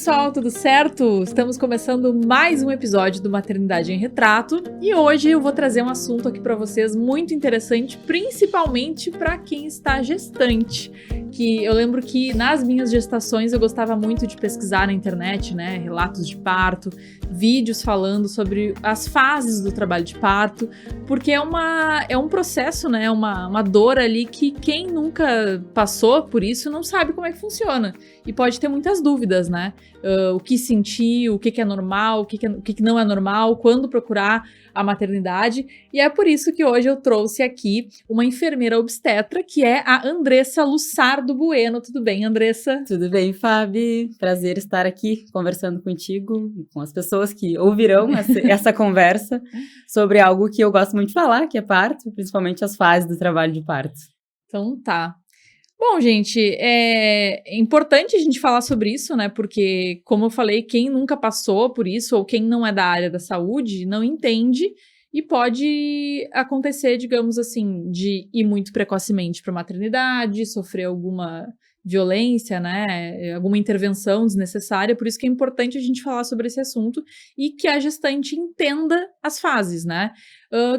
pessoal, tudo certo? Estamos começando mais um episódio do Maternidade em Retrato e hoje eu vou trazer um assunto aqui para vocês muito interessante, principalmente para quem está gestante. Que eu lembro que nas minhas gestações eu gostava muito de pesquisar na internet, né, relatos de parto, vídeos falando sobre as fases do trabalho de parto, porque é um processo, né, uma dor ali que quem nunca passou por isso não sabe como é que funciona e pode ter muitas dúvidas, né? O que sentir, o que é normal, o que não é normal, quando procurar a maternidade. E é por isso que hoje eu trouxe aqui uma enfermeira obstetra, que é a Andressa Lussardo Bueno. Tudo bem, Andressa? Tudo bem, Fábio? Prazer estar aqui conversando contigo e com as pessoas que ouvirão essa conversa sobre algo que eu gosto muito de falar, que é parto, principalmente as fases do trabalho de parto. Então tá. Bom, gente, é importante a gente falar sobre isso, né? Porque, como eu falei, quem nunca passou por isso ou quem não é da área da saúde não entende e pode acontecer, digamos assim, de ir muito precocemente para a maternidade, sofrer alguma violência, né? Alguma intervenção desnecessária. Por isso que é importante a gente falar sobre esse assunto e que a gestante entenda as fases, né?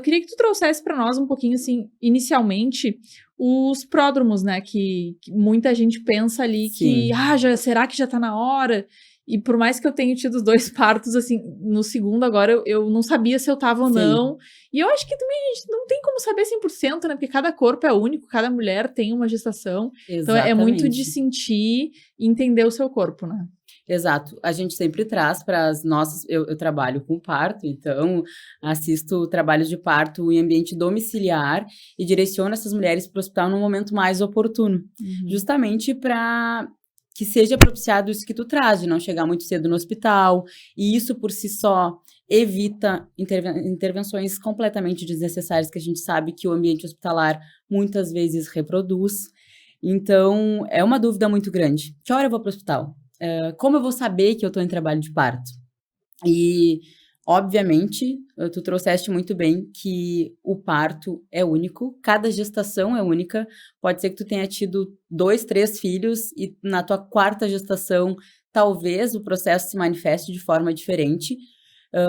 Queria que tu trouxesse para nós um pouquinho, assim, inicialmente, os pródromos, né, que muita gente pensa ali Sim. que, será que já tá na hora? E por mais que eu tenha tido os 2 partos, assim, no segundo agora eu não sabia se eu tava ou não. E eu acho que também a gente não tem como saber 100%, né, porque cada corpo é único, cada mulher tem uma gestação. Exatamente. Então é muito de sentir e entender o seu corpo, né? Exato. A gente sempre traz para as nossas... Eu trabalho com parto, então assisto trabalhos de parto em ambiente domiciliar e direciono essas mulheres para o hospital no momento mais oportuno. Justamente para que seja propiciado isso que tu traz, de não chegar muito cedo no hospital, e isso por si só evita intervenções completamente desnecessárias que a gente sabe que o ambiente hospitalar muitas vezes reproduz. Então, é uma dúvida muito grande. Que hora eu vou para o hospital? Como eu vou saber que eu estou em trabalho de parto? E, obviamente, tu trouxeste muito bem que o parto é único, cada gestação é única. Pode ser que tu tenha tido 2, 3 filhos e na tua 4ª gestação, talvez o processo se manifeste de forma diferente.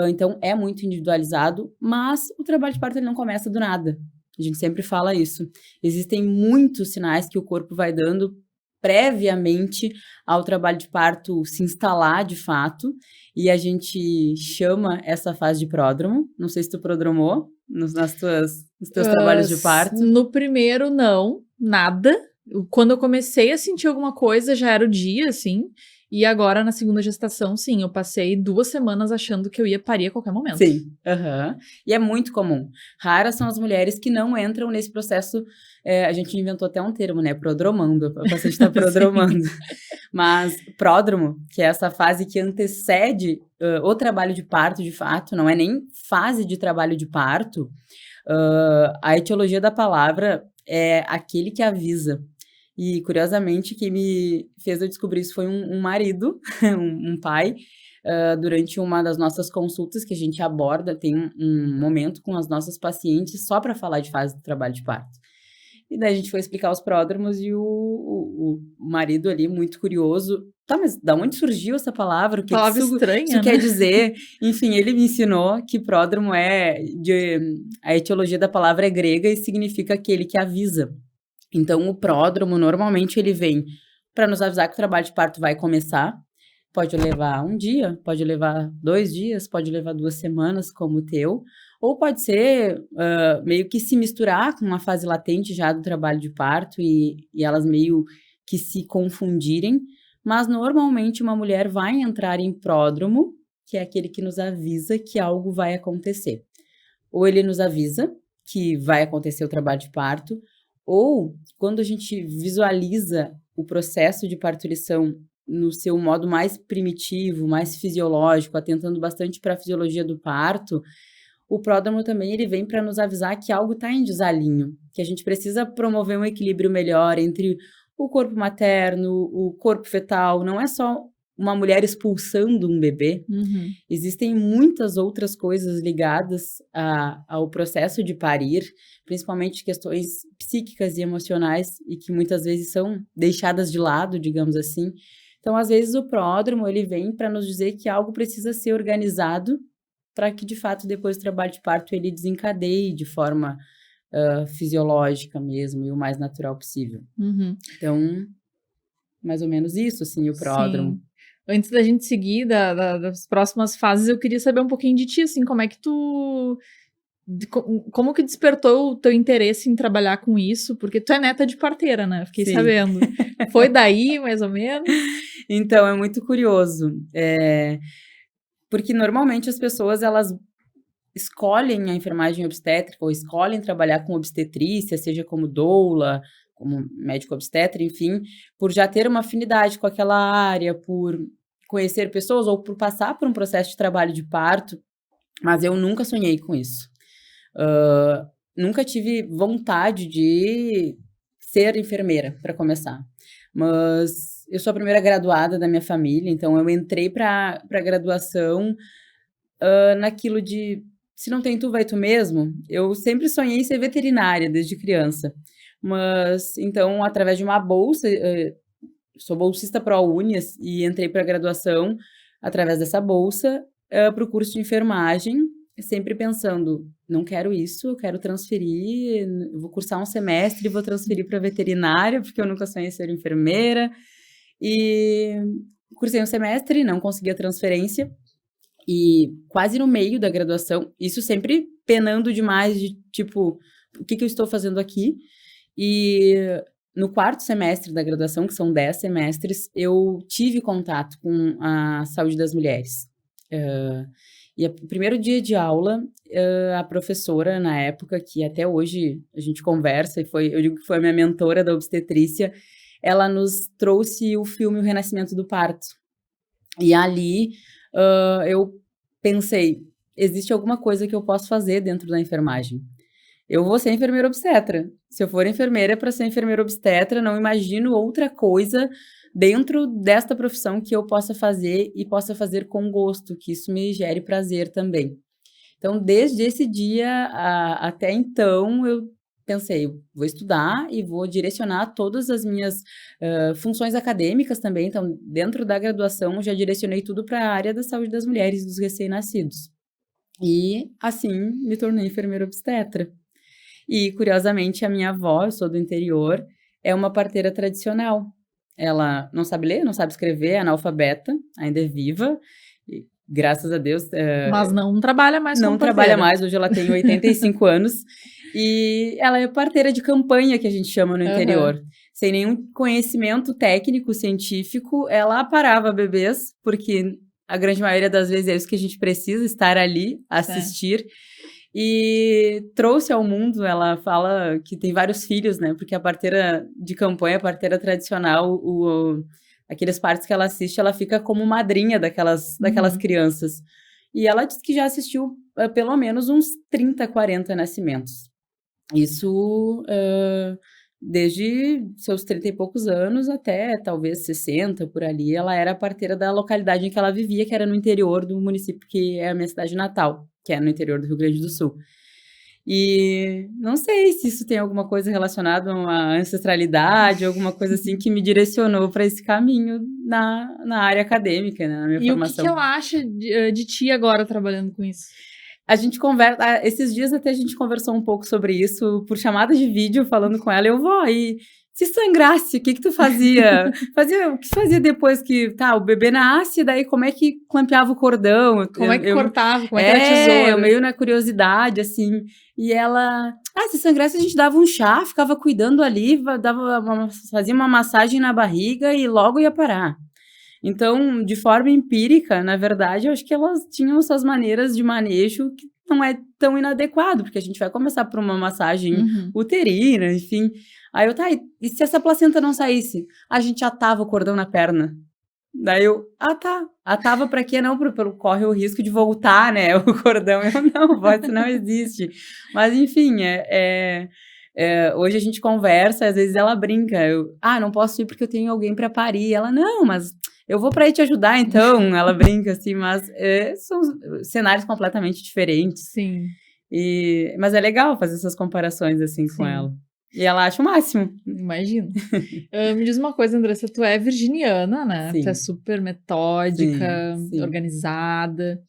Então, é muito individualizado, mas o trabalho de parto ele não começa do nada. A gente sempre fala isso. Existem muitos sinais que o corpo vai dando previamente ao trabalho de parto se instalar de fato, e a gente chama essa fase de pródromo. Não sei se tu prodromou nos teus trabalhos de parto. No primeiro, não, nada. Quando eu comecei a sentir alguma coisa, já era o dia, assim. E agora, na segunda gestação, sim, eu passei 2 semanas achando que eu ia parir a qualquer momento. Sim, e é muito comum. Raras são as mulheres que não entram nesse processo. A gente inventou até um termo, né? Prodromando. A paciente está prodromando. Mas pródromo, que é essa fase que antecede o trabalho de parto, de fato, não é nem fase de trabalho de parto. A etiologia da palavra é aquele que avisa. E, curiosamente, quem me fez eu descobrir isso foi um marido, um pai, durante uma das nossas consultas que a gente aborda, tem um momento com as nossas pacientes só para falar de fase do trabalho de parto. E daí a gente foi explicar os pródromos e o marido ali, muito curioso, tá, mas da onde surgiu essa palavra? O que palavra isso, estranha, isso né? quer dizer? Enfim, ele me ensinou que pródromo a etiologia da palavra é grega e significa aquele que avisa. Então, o pródromo, normalmente, ele vem para nos avisar que o trabalho de parto vai começar. Pode levar um dia, pode levar 2 dias, pode levar 2 semanas, como o teu. Ou pode ser meio que se misturar com uma fase latente já do trabalho de parto e elas meio que se confundirem. Mas, normalmente, uma mulher vai entrar em pródromo, que é aquele que nos avisa que algo vai acontecer. Ou ele nos avisa que vai acontecer o trabalho de parto, ou quando a gente visualiza o processo de parturição no seu modo mais primitivo, mais fisiológico, atentando bastante para a fisiologia do parto, o pródromo também ele vem para nos avisar que algo está em desalinho, que a gente precisa promover um equilíbrio melhor entre o corpo materno, o corpo fetal. Não é só uma mulher expulsando um bebê. Existem muitas outras coisas ligadas ao processo de parir, principalmente questões psíquicas e emocionais, e que muitas vezes são deixadas de lado, digamos assim. Então, às vezes, o pródromo, ele vem para nos dizer que algo precisa ser organizado para que, de fato, depois do trabalho de parto, ele desencadeie de forma fisiológica mesmo e o mais natural possível. Uhum. Então, mais ou menos isso, assim, o pródromo. Sim. Antes da gente seguir das próximas fases, eu queria saber um pouquinho de ti, assim, como é que como que despertou o teu interesse em trabalhar com isso? Porque tu é neta de parteira, né? Fiquei Sim. sabendo. Foi daí, mais ou menos? Então, é muito curioso, porque normalmente as pessoas, elas escolhem a enfermagem obstétrica ou escolhem trabalhar com obstetrícia, seja como doula, como médico obstetra, enfim, por já ter uma afinidade com aquela área, por conhecer pessoas ou por passar por um processo de trabalho de parto, mas eu nunca sonhei com isso. Nunca tive vontade de ser enfermeira, para começar. Mas eu sou a primeira graduada da minha família, então eu entrei para a graduação naquilo de se não tem tu, vai tu mesmo. Eu sempre sonhei em ser veterinária desde criança. Mas, então, através de uma bolsa, sou bolsista ProUni e entrei para a graduação através dessa bolsa para o curso de enfermagem, sempre pensando, não quero isso, eu quero transferir, eu vou cursar um semestre e vou transferir para veterinária, porque eu nunca sonhei ser enfermeira. E cursei um semestre, não consegui a transferência. E quase no meio da graduação, isso sempre penando demais de, tipo, o que eu estou fazendo aqui? E no 4º semestre da graduação, que são 10 semestres, eu tive contato com a saúde das mulheres. E o primeiro dia de aula, a professora, na época, que até hoje a gente conversa, eu digo que foi a minha mentora da obstetrícia, ela nos trouxe o filme O Renascimento do Parto. E ali eu pensei, existe alguma coisa que eu posso fazer dentro da enfermagem. Eu vou ser enfermeira obstetra. Se eu for enfermeira, para ser enfermeira obstetra, não imagino outra coisa dentro desta profissão que eu possa fazer e possa fazer com gosto, que isso me gere prazer também. Então, desde esse dia até então, eu pensei, eu vou estudar e vou direcionar todas as minhas funções acadêmicas também. Então, dentro da graduação, já direcionei tudo para a área da saúde das mulheres e dos recém-nascidos. E, assim, me tornei enfermeira obstetra. E, curiosamente, a minha avó, eu sou do interior, é uma parteira tradicional. Ela não sabe ler, não sabe escrever, é analfabeta, ainda é viva, e, graças a Deus. Mas não trabalha mais como Não parteira. trabalha mais, hoje ela tem 85 anos, e ela é parteira de campanha, que a gente chama no interior. Sem nenhum conhecimento técnico, científico, ela aparava bebês, porque a grande maioria das vezes é isso que a gente precisa, estar ali, assistir. E trouxe ao mundo, ela fala que tem vários filhos, né? Porque a parteira de campanha, a parteira tradicional, aqueles partos que ela assiste, ela fica como madrinha daquelas crianças. E ela disse que já assistiu pelo menos uns 30, 40 nascimentos. Isso desde seus 30 e poucos anos até talvez 60, por ali. Ela era a parteira da localidade em que ela vivia, que era no interior do município que é a minha cidade natal, que é no interior do Rio Grande do Sul. E não sei se isso tem alguma coisa relacionada a uma ancestralidade, alguma coisa assim que me direcionou para esse caminho na área acadêmica, né, na minha formação. E o que ela acha de ti agora trabalhando com isso? A gente conversa, esses dias até a gente conversou um pouco sobre isso, por chamada de vídeo, falando com ela, vó, e se sangrasse, o que tu fazia? O que fazia depois que, o bebê nasce, daí como é que clampeava o cordão? Como é que cortava? Como é que era a tesoura? Eu meio na curiosidade, assim, e ela, se sangrasse a gente dava um chá, ficava cuidando ali, fazia uma massagem na barriga e logo ia parar. Então, de forma empírica, na verdade, eu acho que elas tinham suas maneiras de manejo que não é tão inadequado, porque a gente vai começar por uma massagem uterina, enfim. Aí eu, e se essa placenta não saísse? A gente atava o cordão na perna. Daí eu, atava pra quê? Não, corre o risco de voltar, né, o cordão. Eu, não, isso não existe. Mas, enfim, hoje a gente conversa, às vezes ela brinca. Eu, não posso ir porque eu tenho alguém pra parir. Ela, não, mas eu vou pra ir te ajudar, então. Ela brinca, assim, mas são cenários completamente diferentes. Sim. Mas é legal fazer essas comparações, assim, com ela. E ela acha o máximo. Imagino. Me diz uma coisa, Andressa, tu é virginiana, né? Sim. Tu é super metódica, Sim. organizada.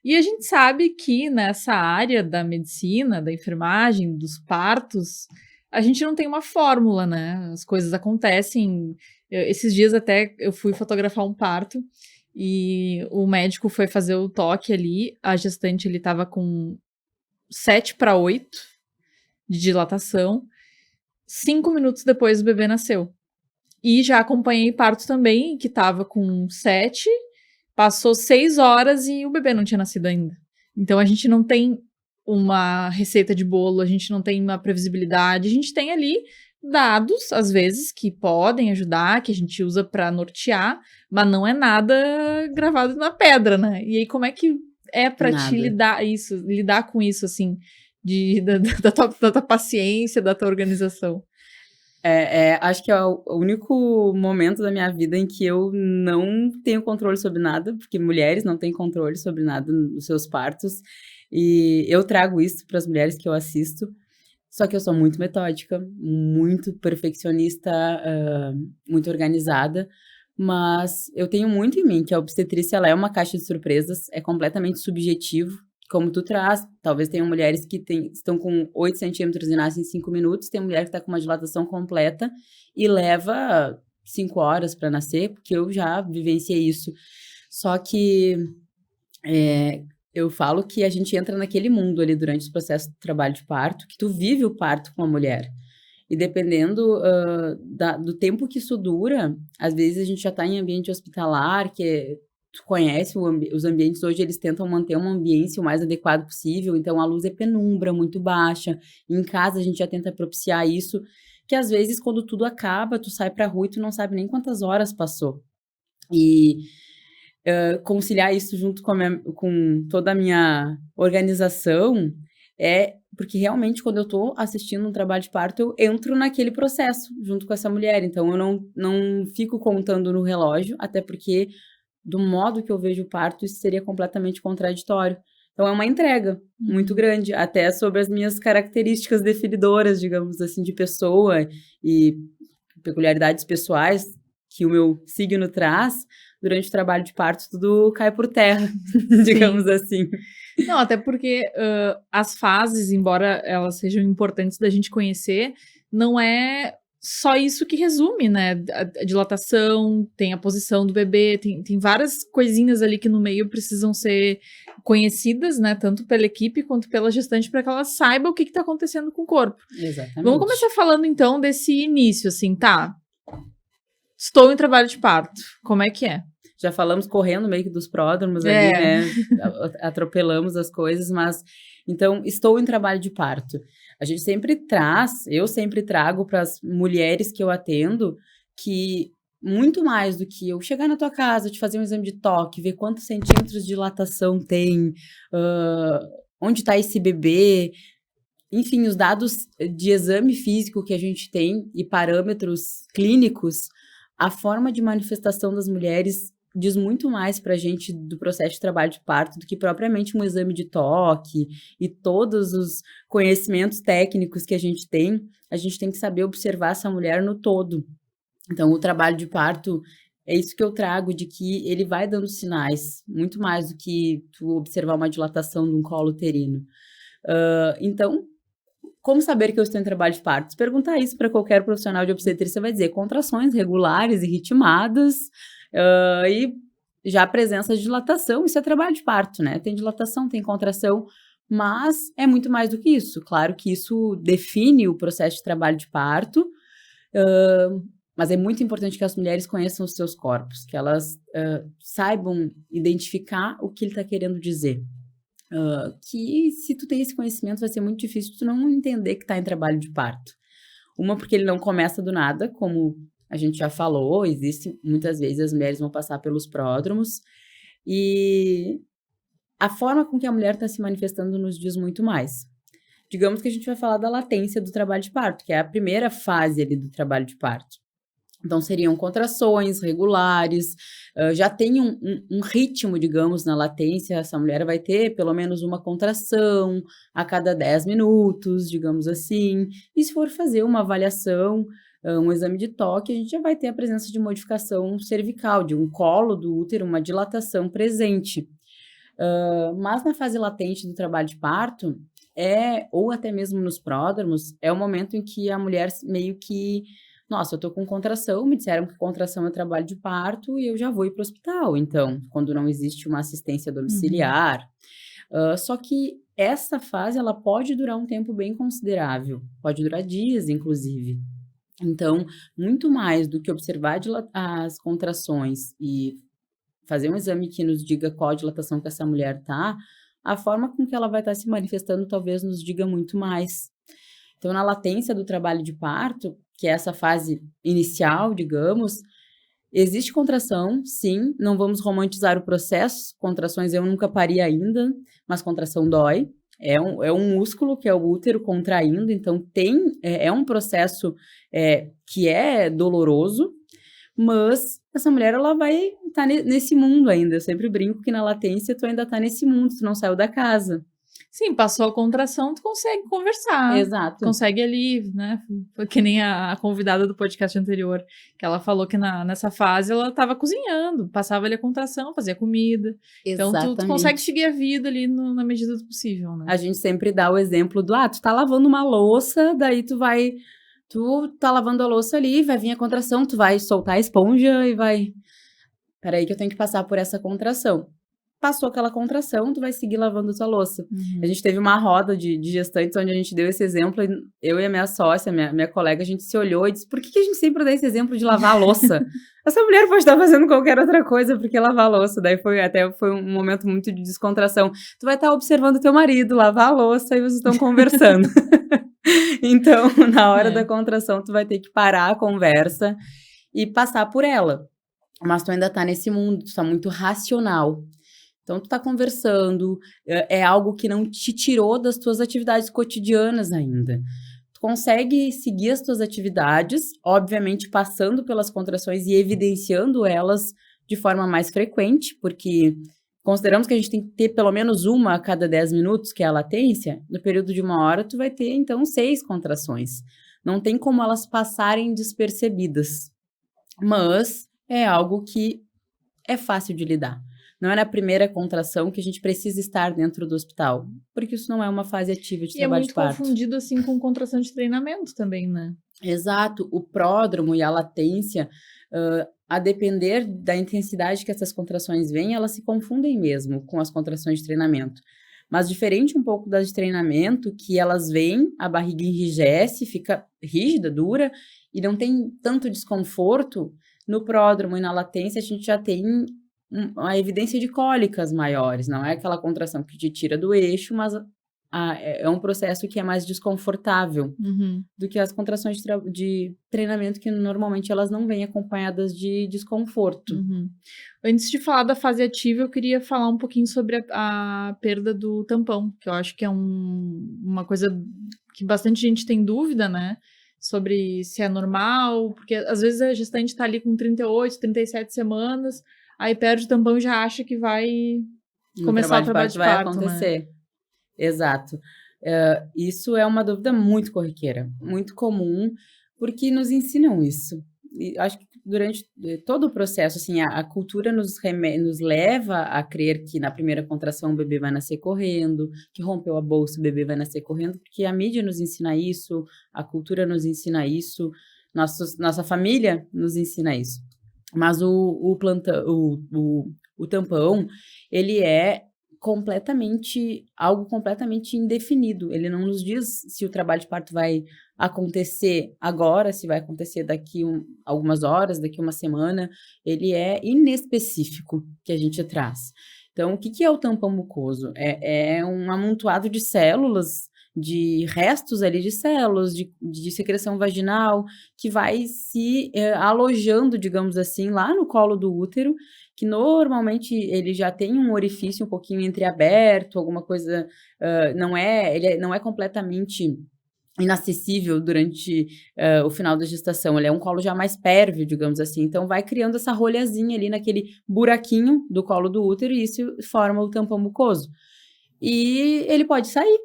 E a gente sabe que nessa área da medicina, da enfermagem, dos partos, a gente não tem uma fórmula, né? As coisas acontecem. Esses dias até eu fui fotografar um parto e o médico foi fazer o toque ali, a gestante ele estava com 7/8 de dilatação. 5 minutos depois o bebê nasceu. E já acompanhei parto também, que tava com 7, passou 6 horas e o bebê não tinha nascido ainda. Então a gente não tem uma receita de bolo, a gente não tem uma previsibilidade, a gente tem ali dados, às vezes, que podem ajudar, que a gente usa para nortear, mas não é nada gravado na pedra, né? E aí, como é que é para te lidar com isso, assim, da tua paciência, da tua organização? Acho que é o único momento da minha vida em que eu não tenho controle sobre nada, porque mulheres não têm controle sobre nada nos seus partos, e eu trago isso para as mulheres que eu assisto, só que eu sou muito metódica, muito perfeccionista, muito organizada, mas eu tenho muito em mim que a obstetrícia ela é uma caixa de surpresas, é completamente subjetivo, como tu traz, talvez tenham mulheres que estão com 8 centímetros e nascem em 5 minutos, tem mulher que está com uma dilatação completa e leva 5 horas para nascer, porque eu já vivenciei isso. Só que eu falo que a gente entra naquele mundo ali durante o processo do trabalho de parto, que tu vive o parto com a mulher. E dependendo do tempo que isso dura, às vezes a gente já está em ambiente hospitalar, tu conhece os ambientes hoje, eles tentam manter uma ambiência o mais adequado possível, então a luz é penumbra, muito baixa, em casa a gente já tenta propiciar isso, que às vezes quando tudo acaba, tu sai pra rua e tu não sabe nem quantas horas passou. E conciliar isso junto com toda a minha organização porque realmente quando eu tô assistindo um trabalho de parto, eu entro naquele processo junto com essa mulher, então eu não fico contando no relógio, até porque do modo que eu vejo o parto, isso seria completamente contraditório. Então, é uma entrega muito grande, até sobre as minhas características definidoras, digamos assim, de pessoa e peculiaridades pessoais que o meu signo traz. Durante o trabalho de parto, tudo cai por terra, digamos assim. Não, até porque as fases, embora elas sejam importantes da gente conhecer, não é só isso que resume, né? A dilatação, tem a posição do bebê, tem várias coisinhas ali que no meio precisam ser conhecidas, né? Tanto pela equipe quanto pela gestante, para que ela saiba o que está acontecendo com o corpo. Exatamente. Vamos começar falando então desse início, assim, tá? Estou em trabalho de parto, como é que é? Já falamos correndo meio que dos pródromos ali, né? Atropelamos as coisas, mas... Então, estou em trabalho de parto. Eu sempre trago para as mulheres que eu atendo que muito mais do que eu chegar na tua casa, te fazer um exame de toque, ver quantos centímetros de dilatação tem, onde está esse bebê, enfim, os dados de exame físico que a gente tem e parâmetros clínicos, a forma de manifestação das mulheres diz muito mais para a gente do processo de trabalho de parto do que propriamente um exame de toque e todos os conhecimentos técnicos que a gente tem que saber observar essa mulher no todo. Então, o trabalho de parto é isso que eu trago, de que ele vai dando sinais, muito mais do que tu observar uma dilatação de um colo uterino. Então, como saber que eu estou em trabalho de parto? Se perguntar isso para qualquer profissional de obstetrícia, vai dizer contrações regulares e ritmadas, e já a presença de dilatação, isso é trabalho de parto, né? Tem dilatação, tem contração, mas é muito mais do que isso. Claro que isso define o processo de trabalho de parto, mas é muito importante que as mulheres conheçam os seus corpos, que elas saibam identificar o que ele está querendo dizer. Que se tu tem esse conhecimento, vai ser muito difícil tu não entender que está em trabalho de parto. Uma, porque ele não começa do nada, como a gente já falou, existe muitas vezes as mulheres vão passar pelos pródromos, e a forma com que a mulher está se manifestando nos diz muito mais. Digamos que a gente vai falar da latência do trabalho de parto, que é a primeira fase ali do trabalho de parto. Então, seriam contrações regulares, já tem um ritmo, digamos, na latência, essa mulher vai ter pelo menos uma contração a cada 10 minutos, digamos assim. E se for fazer uma avaliação, um exame de toque, a gente já vai ter a presença de modificação cervical, de um colo do útero, uma dilatação presente. Mas na fase latente do trabalho de parto, ou até mesmo nos pródromos, é o momento em que a mulher meio que nossa, eu tô com contração, me disseram que contração é trabalho de parto e eu já vou ir para o hospital, então, quando não existe uma assistência Uhum. domiciliar. Só que essa fase, ela pode durar um tempo bem considerável, pode durar dias, inclusive. Então, muito mais do que observar as contrações e fazer um exame que nos diga qual dilatação que essa mulher tá, a forma com que ela vai estar se manifestando talvez nos diga muito mais. Então, na latência do trabalho de parto, que é essa fase inicial, digamos, existe contração, sim, não vamos romantizar o processo. Contrações eu nunca parei ainda, mas contração dói. É um músculo que é o útero contraindo, então é um processo que é doloroso, mas essa mulher ela vai estar nesse mundo ainda. Eu sempre brinco que na latência tu ainda está nesse mundo, tu não saiu da casa. Sim, passou a contração, tu consegue conversar, Exato. consegue ali, né? Foi que nem a convidada do podcast anterior, que ela falou que nessa fase ela estava cozinhando, passava ali a contração, fazia comida. Então tu consegue Exatamente. seguir a vida ali na medida do possível, né? A gente sempre dá o exemplo do, tu tá lavando uma louça, daí tu tá lavando a louça ali, vai vir a contração, tu vai soltar a esponja e vai, peraí que eu tenho que passar por essa contração. Passou aquela contração, tu vai seguir lavando tua louça. A Uhum. gente teve uma roda de gestantes onde a gente deu esse exemplo, e eu e a minha sócia, minha colega, a gente se olhou e disse, por que a gente sempre dá esse exemplo de lavar a louça? Essa mulher pode estar fazendo qualquer outra coisa, porque lavar a louça? Daí foi um momento muito de descontração. Tu vai estar observando teu marido lavar a louça e vocês estão conversando. Então, na hora da É. contração, tu vai ter que parar a conversa e passar por ela. Mas tu ainda tá nesse mundo, tu tá muito racional. Então, tu tá conversando, é algo que não te tirou das tuas atividades cotidianas ainda. Tu consegue seguir as tuas atividades, obviamente passando pelas contrações e evidenciando elas de forma mais frequente, porque consideramos que a gente tem que ter pelo menos uma a cada 10 minutos, que é a latência. No período de 1 hora, tu vai ter, então, 6 contrações. Não tem como elas passarem despercebidas. Mas é algo que é fácil de lidar. Não é na primeira contração que a gente precisa estar dentro do hospital, porque isso não é uma fase ativa de E é trabalho de muito parto. confundido assim com contração de treinamento também, né? Exato, o pródromo e a latência, a depender da intensidade que essas contrações vêm, elas se confundem mesmo com as contrações de treinamento. Mas diferente um pouco das de treinamento, que elas vêm, a barriga enrijece, fica rígida, dura, e não tem tanto desconforto, no pródromo e na latência a gente já tem uma evidência de cólicas maiores, não é aquela contração que te tira do eixo, mas é um processo que é mais desconfortável Uhum. do que as contrações de treinamento, que normalmente elas não vêm acompanhadas de desconforto. Uhum. Antes de falar da fase ativa, eu queria falar um pouquinho sobre a perda do tampão, que eu acho que é uma coisa que bastante gente tem dúvida, né? Sobre se é normal, porque às vezes a gestante está ali com 38, 37 semanas, aí perde o tampão e já acha que vai No começar o trabalho de trabalho parto de vai parto, né? acontecer. Exato. Isso é uma dúvida muito corriqueira, muito comum, porque nos ensinam isso. E acho que durante todo o processo, assim, a cultura nos leva a crer que na primeira contração o bebê vai nascer correndo, que rompeu a bolsa, o bebê vai nascer correndo, porque a mídia nos ensina isso, a cultura nos ensina isso, nossa família nos ensina isso. Mas o tampão, ele é algo completamente indefinido. Ele não nos diz se o trabalho de parto vai acontecer agora, se vai acontecer daqui algumas horas, daqui uma semana. Ele é inespecífico que a gente traz. Então, o que é o tampão mucoso? É um amontoado de células, de restos ali de células, de secreção vaginal, que vai se alojando, digamos assim, lá no colo do útero, que normalmente ele já tem um orifício um pouquinho entreaberto, alguma coisa, ele não é completamente inacessível durante o final da gestação, ele é um colo já mais pérvio, digamos assim, então vai criando essa rolhazinha ali naquele buraquinho do colo do útero e isso forma o tampão mucoso. E ele pode sair,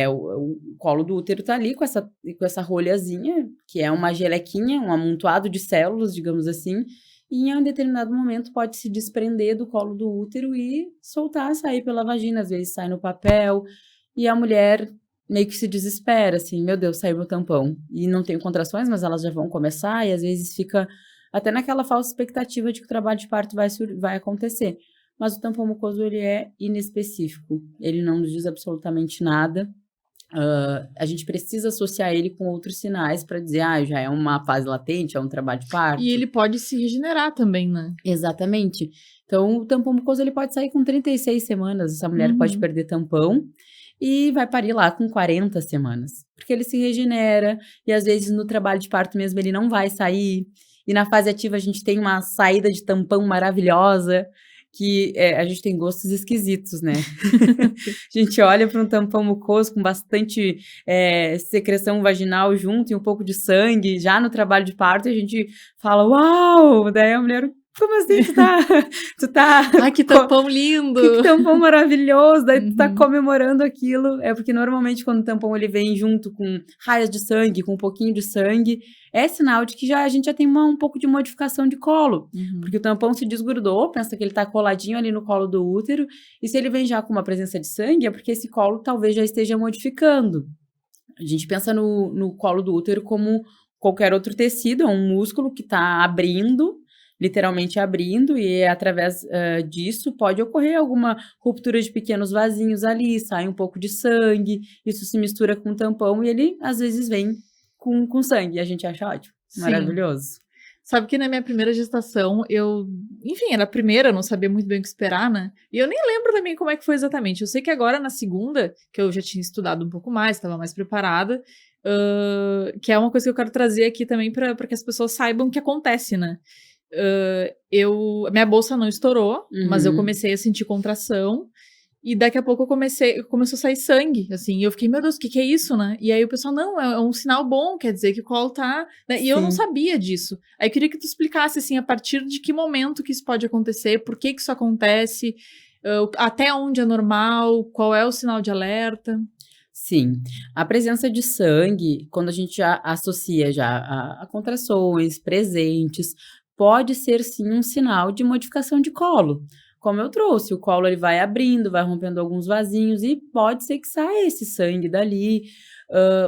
o colo do útero tá ali com essa rolhazinha, que é uma gelequinha, um amontoado de células, digamos assim, e em um determinado momento pode se desprender do colo do útero e soltar, sair pela vagina, às vezes sai no papel, e a mulher meio que se desespera, assim, meu Deus, saiu meu tampão. E não tenho contrações, mas elas já vão começar, e às vezes fica até naquela falsa expectativa de que o trabalho de parto vai acontecer. Mas o tampão mucoso, ele é inespecífico, ele não nos diz absolutamente nada. A gente precisa associar ele com outros sinais para dizer, já é uma fase latente, é um trabalho de parto. E ele pode se regenerar também, né? Exatamente. Então, o tampão mucoso, ele pode sair com 36 semanas, essa mulher pode perder tampão, e vai parir lá com 40 semanas, porque ele se regenera, e às vezes no trabalho de parto mesmo ele não vai sair, e na fase ativa a gente tem uma saída de tampão maravilhosa, que a gente tem gostos esquisitos, né? A gente olha para um tampão mucoso com bastante secreção vaginal junto e um pouco de sangue, já no trabalho de parto, a gente fala, uau! Daí a mulher, como assim tu tá... Ai, que tampão lindo! Que tampão maravilhoso! Daí tu tá comemorando aquilo. É porque normalmente quando o tampão ele vem junto com raias de sangue, com um pouquinho de sangue, é sinal de que a gente já tem um pouco de modificação de colo. Porque o tampão se desgrudou, pensa que ele tá coladinho ali no colo do útero, e se ele vem já com uma presença de sangue, é porque esse colo talvez já esteja modificando. A gente pensa no colo do útero como qualquer outro tecido, é um músculo que tá abrindo, literalmente abrindo, e através disso pode ocorrer alguma ruptura de pequenos vasinhos ali, sai um pouco de sangue, isso se mistura com o tampão e ele às vezes vem com sangue, e a gente acha ótimo, maravilhoso. Sabe que na minha primeira gestação, enfim, era a primeira, não sabia muito bem o que esperar, né? E eu nem lembro também como é que foi exatamente. Eu sei que agora, na segunda, que eu já tinha estudado um pouco mais, estava mais preparada, que é uma coisa que eu quero trazer aqui também para que as pessoas saibam o que acontece, né? Minha bolsa não estourou, mas eu comecei a sentir contração. E daqui a pouco começou a sair sangue, assim, e eu fiquei, meu Deus, o que é isso, né? E aí o pessoal, não, é um sinal bom, quer dizer que o colo tá... Né? E eu não sabia disso. Aí eu queria que tu explicasse, assim, a partir de que momento que isso pode acontecer, por que isso acontece, até onde é normal, qual é o sinal de alerta. Sim, a presença de sangue, quando a gente já associa já a contrações, presentes, pode ser sim um sinal de modificação de colo. Como eu trouxe, o colo ele vai abrindo, vai rompendo alguns vasinhos e pode ser que saia esse sangue dali,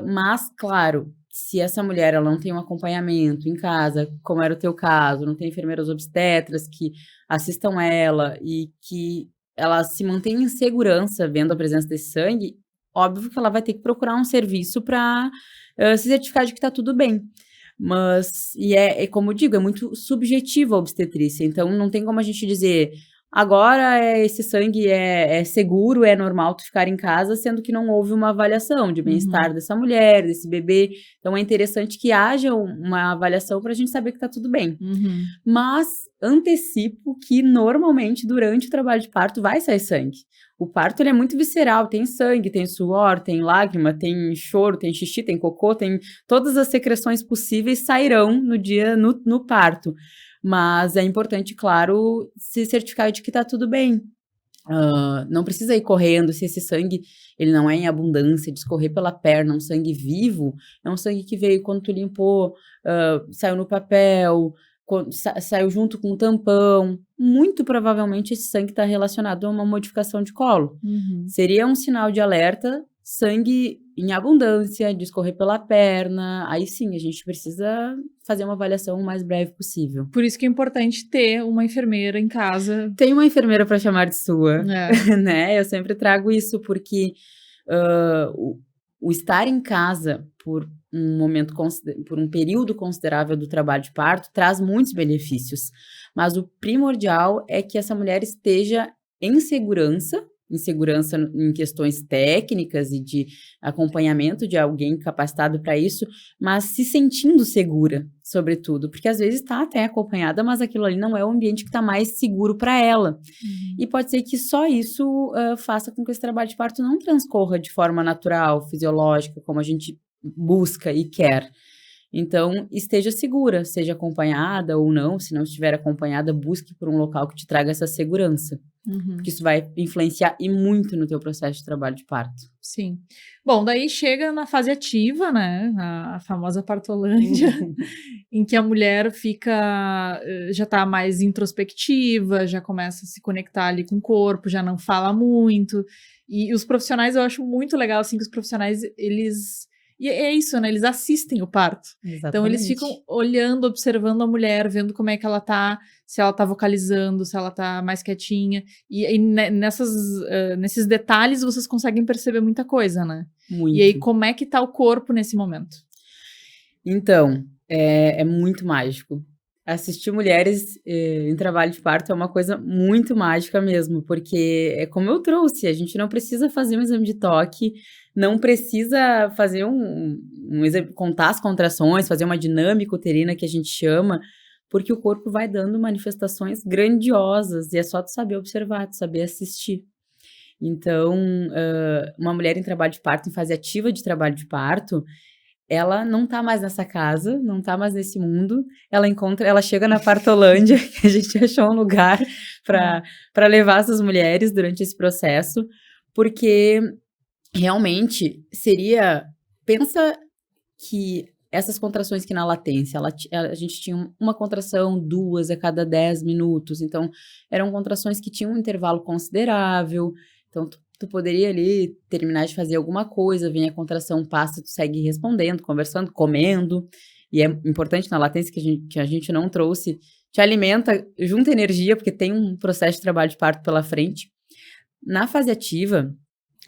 mas claro, se essa mulher ela não tem um acompanhamento em casa, como era o teu caso, não tem enfermeiras obstetras que assistam ela e que ela se mantém em segurança vendo a presença desse sangue, óbvio que ela vai ter que procurar um serviço para se certificar de que está tudo bem. Mas, como eu digo, é muito subjetiva a obstetrícia, então não tem como a gente dizer... Agora, esse sangue é seguro, é normal tu ficar em casa, sendo que não houve uma avaliação de bem-estar dessa mulher, desse bebê. Então, é interessante que haja uma avaliação para a gente saber que tá tudo bem. Mas, antecipo que, normalmente, durante o trabalho de parto, vai sair sangue. O parto, ele é muito visceral, tem sangue, tem suor, tem lágrima, tem choro, tem xixi, tem cocô, tem... Todas as secreções possíveis sairão no parto. Mas é importante, claro, se certificar de que tá tudo bem. Não precisa ir correndo, se esse sangue ele não é em abundância, de escorrer pela perna, um sangue vivo, é um sangue que veio quando tu limpou, saiu no papel, saiu junto com o tampão. Muito provavelmente esse sangue está relacionado a uma modificação de colo. Seria um sinal de alerta, sangue em abundância, de escorrer pela perna, aí sim, a gente precisa fazer uma avaliação o mais breve possível. Por isso que é importante ter uma enfermeira em casa. Tem uma enfermeira para chamar de sua, né? Eu sempre trago isso porque o estar em casa por um período considerável do trabalho de parto traz muitos benefícios, mas o primordial é que essa mulher esteja em segurança em questões técnicas e de acompanhamento de alguém capacitado para isso, mas se sentindo segura, sobretudo, porque às vezes está até acompanhada, mas aquilo ali não é o ambiente que está mais seguro para ela. E pode ser que só isso faça com que esse trabalho de parto não transcorra de forma natural, fisiológica, como a gente busca e quer. Então, esteja segura, seja acompanhada ou não. Se não estiver acompanhada, busque por um local que te traga essa segurança. Uhum. Porque isso vai influenciar e muito no teu processo de trabalho de parto. Sim. Bom, daí chega na fase ativa, né? A famosa partolândia, em que a mulher fica, já tá mais introspectiva, já começa a se conectar ali com o corpo, já não fala muito. E os profissionais, eu acho muito legal, assim, que os profissionais, eles. E é isso, né? Eles assistem o parto. Então, eles ficam Exatamente. olhando, observando a mulher, vendo como é que ela tá, se ela tá vocalizando, se ela tá mais quietinha. E nesses detalhes vocês conseguem perceber muita coisa, né? E aí, Muito. como é que tá o corpo nesse momento? Então, é muito mágico. Assistir mulheres em trabalho de parto é uma coisa muito mágica mesmo, porque é como eu trouxe, a gente não precisa fazer um exame de toque, não precisa fazer um exame, contar as contrações, fazer uma dinâmica uterina que a gente chama, porque o corpo vai dando manifestações grandiosas e é só tu saber observar, tu saber assistir. Então, uma mulher em trabalho de parto, em fase ativa de trabalho de parto, ela não tá mais nessa casa, não tá mais nesse mundo. Ela chega na Partolândia, que a gente achou um lugar para levar essas mulheres durante esse processo, porque realmente pensa que essas contrações que na latência, a gente tinha uma contração, 2 a cada 10 minutos, então eram contrações que tinham um intervalo considerável, então tu poderia ali terminar de fazer alguma coisa, vem a contração, passa, tu segue respondendo, conversando, comendo, e é importante na latência que a gente não trouxe, te alimenta, junta energia, porque tem um processo de trabalho de parto pela frente. Na fase ativa,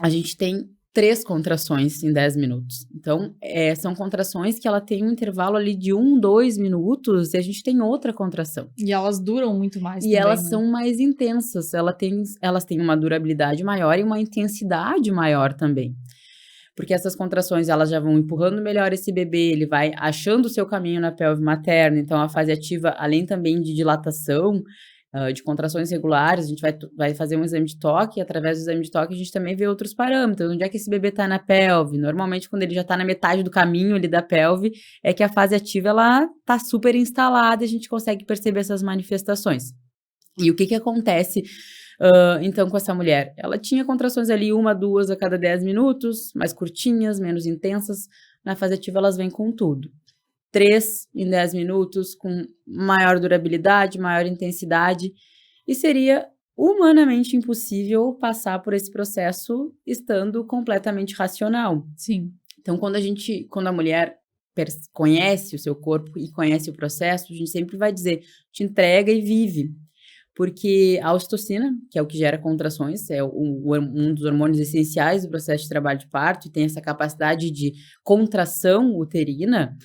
a gente tem 3 contrações em 10 minutos. Então, são contrações que ela tem um intervalo ali de 1, 2 minutos e a gente tem outra contração. E elas duram muito mais E também, elas né? são mais intensas, elas têm uma durabilidade maior e uma intensidade maior também. Porque essas contrações, elas já vão empurrando melhor esse bebê, ele vai achando o seu caminho na pelve materna, então a fase ativa, além também de dilatação, de contrações regulares, a gente vai fazer um exame de toque, e através do exame de toque a gente também vê outros parâmetros, onde é que esse bebê está na pelve, normalmente quando ele já está na metade do caminho ali da pelve, é que a fase ativa, ela está super instalada e a gente consegue perceber essas manifestações. E o que acontece, então, com essa mulher? Ela tinha contrações ali 1, 2 a cada 10 minutos, mais curtinhas, menos intensas, na fase ativa elas vêm com tudo. 3 em 10 minutos, com maior durabilidade, maior intensidade, e seria humanamente impossível passar por esse processo estando completamente racional. Sim. Então, quando a mulher conhece o seu corpo e conhece o processo, a gente sempre vai dizer, te entrega e vive. Porque a ocitocina, que é o que gera contrações, é um dos hormônios essenciais do processo de trabalho de parto, e tem essa capacidade de contração uterina,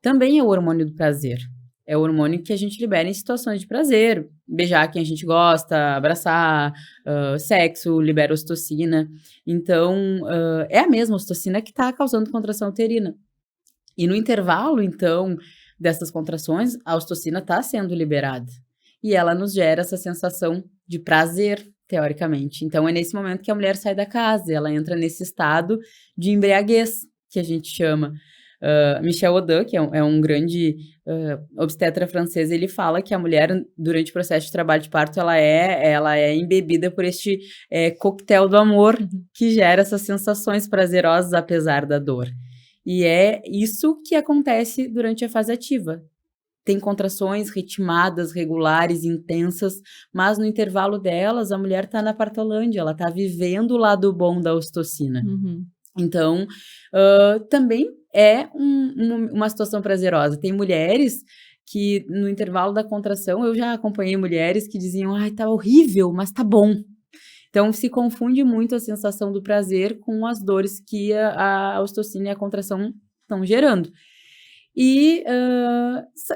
também é o hormônio do prazer. É o hormônio que a gente libera em situações de prazer. Beijar quem a gente gosta, abraçar, sexo, libera ocitocina. Então, é a mesma ocitocina que está causando contração uterina. E no intervalo, então, dessas contrações, a ocitocina está sendo liberada. E ela nos gera essa sensação de prazer, teoricamente. Então, é nesse momento que a mulher sai da casa, ela entra nesse estado de embriaguez, que a gente chama. Michel Audin, que é um grande obstetra francês, ele fala que a mulher, durante o processo de trabalho de parto, ela é embebida por este coquetel do amor, que gera essas sensações prazerosas apesar da dor. E é isso que acontece durante a fase ativa. Tem contrações ritmadas, regulares, intensas, mas no intervalo delas, a mulher está na partolândia, ela está vivendo o lado bom da ocitocina. Uhum. Então, também é uma situação prazerosa. Tem mulheres que, no intervalo da contração, eu já acompanhei mulheres que diziam, ai, tá horrível, mas tá bom. Então, se confunde muito a sensação do prazer com as dores que a ocitocina e a contração estão gerando. E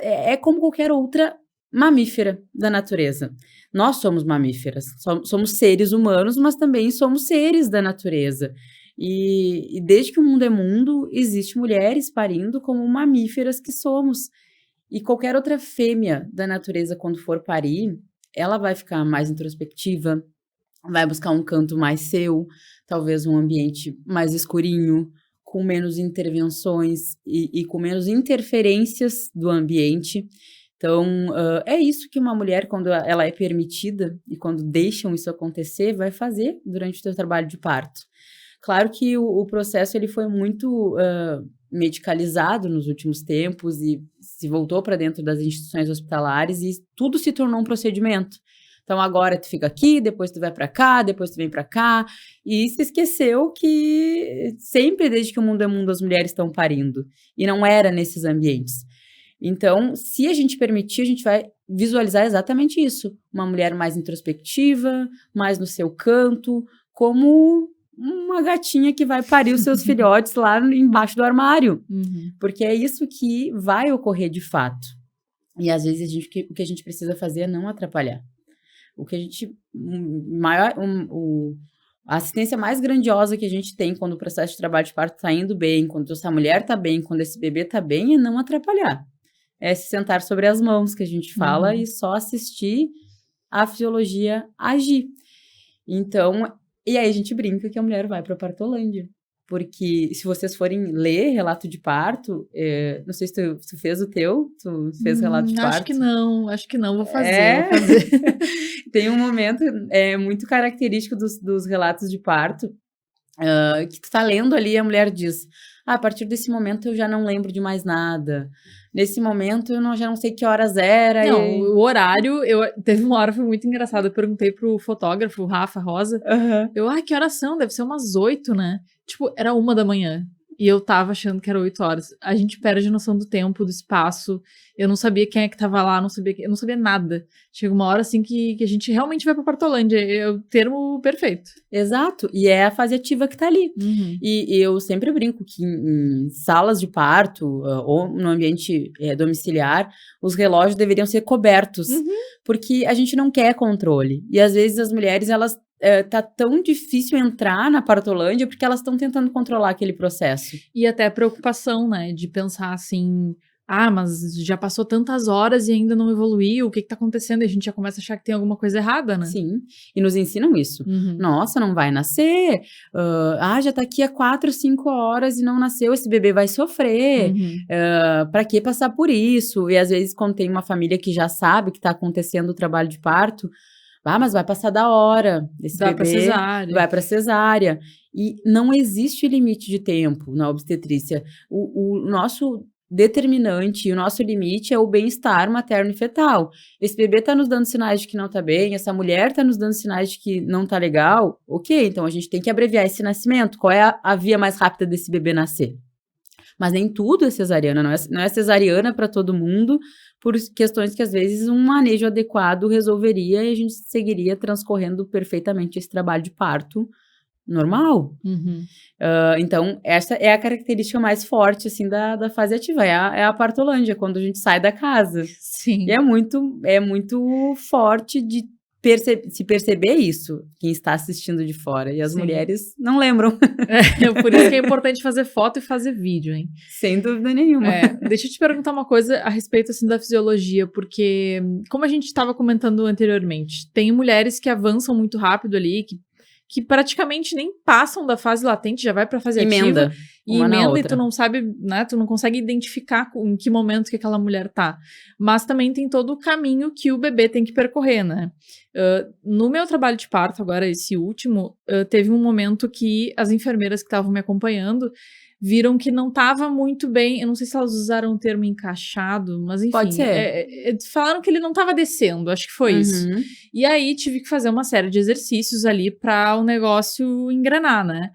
é como qualquer outra mamífera da natureza. Nós somos mamíferas, somos seres humanos, mas também somos seres da natureza. E desde que o mundo é mundo, existe mulheres parindo como mamíferas que somos. E qualquer outra fêmea da natureza, quando for parir, ela vai ficar mais introspectiva, vai buscar um canto mais seu, talvez um ambiente mais escurinho, com menos intervenções e com menos interferências do ambiente. Então, é isso que uma mulher, quando ela é permitida e quando deixam isso acontecer, vai fazer durante o seu trabalho de parto. Claro que o processo ele foi muito medicalizado nos últimos tempos e se voltou para dentro das instituições hospitalares e tudo se tornou um procedimento. Então, agora tu fica aqui, depois tu vai para cá, depois tu vem para cá. E se esqueceu que sempre, desde que o mundo é mundo, as mulheres estão parindo. E não era nesses ambientes. Então, se a gente permitir, a gente vai visualizar exatamente isso. Uma mulher mais introspectiva, mais no seu canto, como uma gatinha que vai parir os seus filhotes lá embaixo do armário. Porque é isso que vai ocorrer de fato. E às vezes o que a gente precisa fazer é não atrapalhar. O que a gente... A assistência mais grandiosa que a gente tem quando o processo de trabalho de parto está indo bem, quando essa mulher está bem, quando esse bebê está bem, é não atrapalhar. É se sentar sobre as mãos, que a gente fala, e só assistir a fisiologia agir. Então, e aí a gente brinca que a mulher vai para a partolândia. Porque se vocês forem ler relato de parto, não sei se tu fez o teu, tu fez relato de parto? Acho que não, vou fazer. Vou fazer. Tem um momento muito característico dos relatos de parto, que tu tá lendo ali e a mulher diz, a partir desse momento eu já não lembro de mais nada. Nesse momento eu já não sei que horas era. Não, o horário, teve uma hora que foi muito engraçado, eu perguntei pro fotógrafo, o Rafa Rosa, que horas são? Deve ser umas 8, né? Tipo, era 1 da manhã. E eu tava achando que era 8 horas. A gente perde noção do tempo, do espaço. Eu não sabia quem é que tava lá, eu não sabia nada. Chega uma hora, assim, que a gente realmente vai pra partolândia. É o termo perfeito. Exato. E é a fase ativa que tá ali. E eu sempre brinco que em salas de parto, ou no ambiente domiciliar, os relógios deveriam ser cobertos. Porque a gente não quer controle. E às vezes as mulheres, elas... tá tão difícil entrar na partolândia porque elas estão tentando controlar aquele processo. E até a preocupação, né, de pensar assim, mas já passou tantas horas e ainda não evoluiu, o que tá acontecendo? E a gente já começa a achar que tem alguma coisa errada, né? Sim, e nos ensinam isso. Nossa, não vai nascer, já tá aqui há 4, 5 horas e não nasceu, esse bebê vai sofrer, pra que passar por isso? E às vezes quando tem uma família que já sabe que tá acontecendo o trabalho de parto, mas vai passar da hora, esse bebê vai para cesárea. E não existe limite de tempo na obstetrícia. O nosso determinante, o nosso limite é o bem-estar materno e fetal. Esse bebê tá nos dando sinais de que não tá bem, essa mulher tá nos dando sinais de que não tá legal, ok, então a gente tem que abreviar esse nascimento. Qual é a via mais rápida desse bebê nascer? Mas nem tudo é cesariana, não é cesariana para todo mundo, por questões que às vezes um manejo adequado resolveria e a gente seguiria transcorrendo perfeitamente esse trabalho de parto normal. Então, essa é a característica mais forte, assim, da fase ativa, é a partolândia, quando a gente sai da casa. Sim. E é muito forte de se perceber isso, quem está assistindo de fora, e as mulheres não lembram. Por isso que é importante fazer foto e fazer vídeo, hein? Sem dúvida nenhuma. Deixa eu te perguntar uma coisa a respeito, assim, da fisiologia, porque, como a gente estava comentando anteriormente, tem mulheres que avançam muito rápido ali, que praticamente nem passam da fase latente, já vai pra fase ativa. E emenda e tu não sabe, né, tu não consegue identificar em que momento que aquela mulher tá. Mas também tem todo o caminho que o bebê tem que percorrer, né? No meu trabalho de parto, agora esse último, teve um momento que as enfermeiras que estavam me acompanhando viram que não estava muito bem, eu não sei se elas usaram o termo encaixado, mas enfim. Pode ser. Falaram que ele não estava descendo, acho que foi isso. E aí tive que fazer uma série de exercícios ali para o negócio engrenar, né?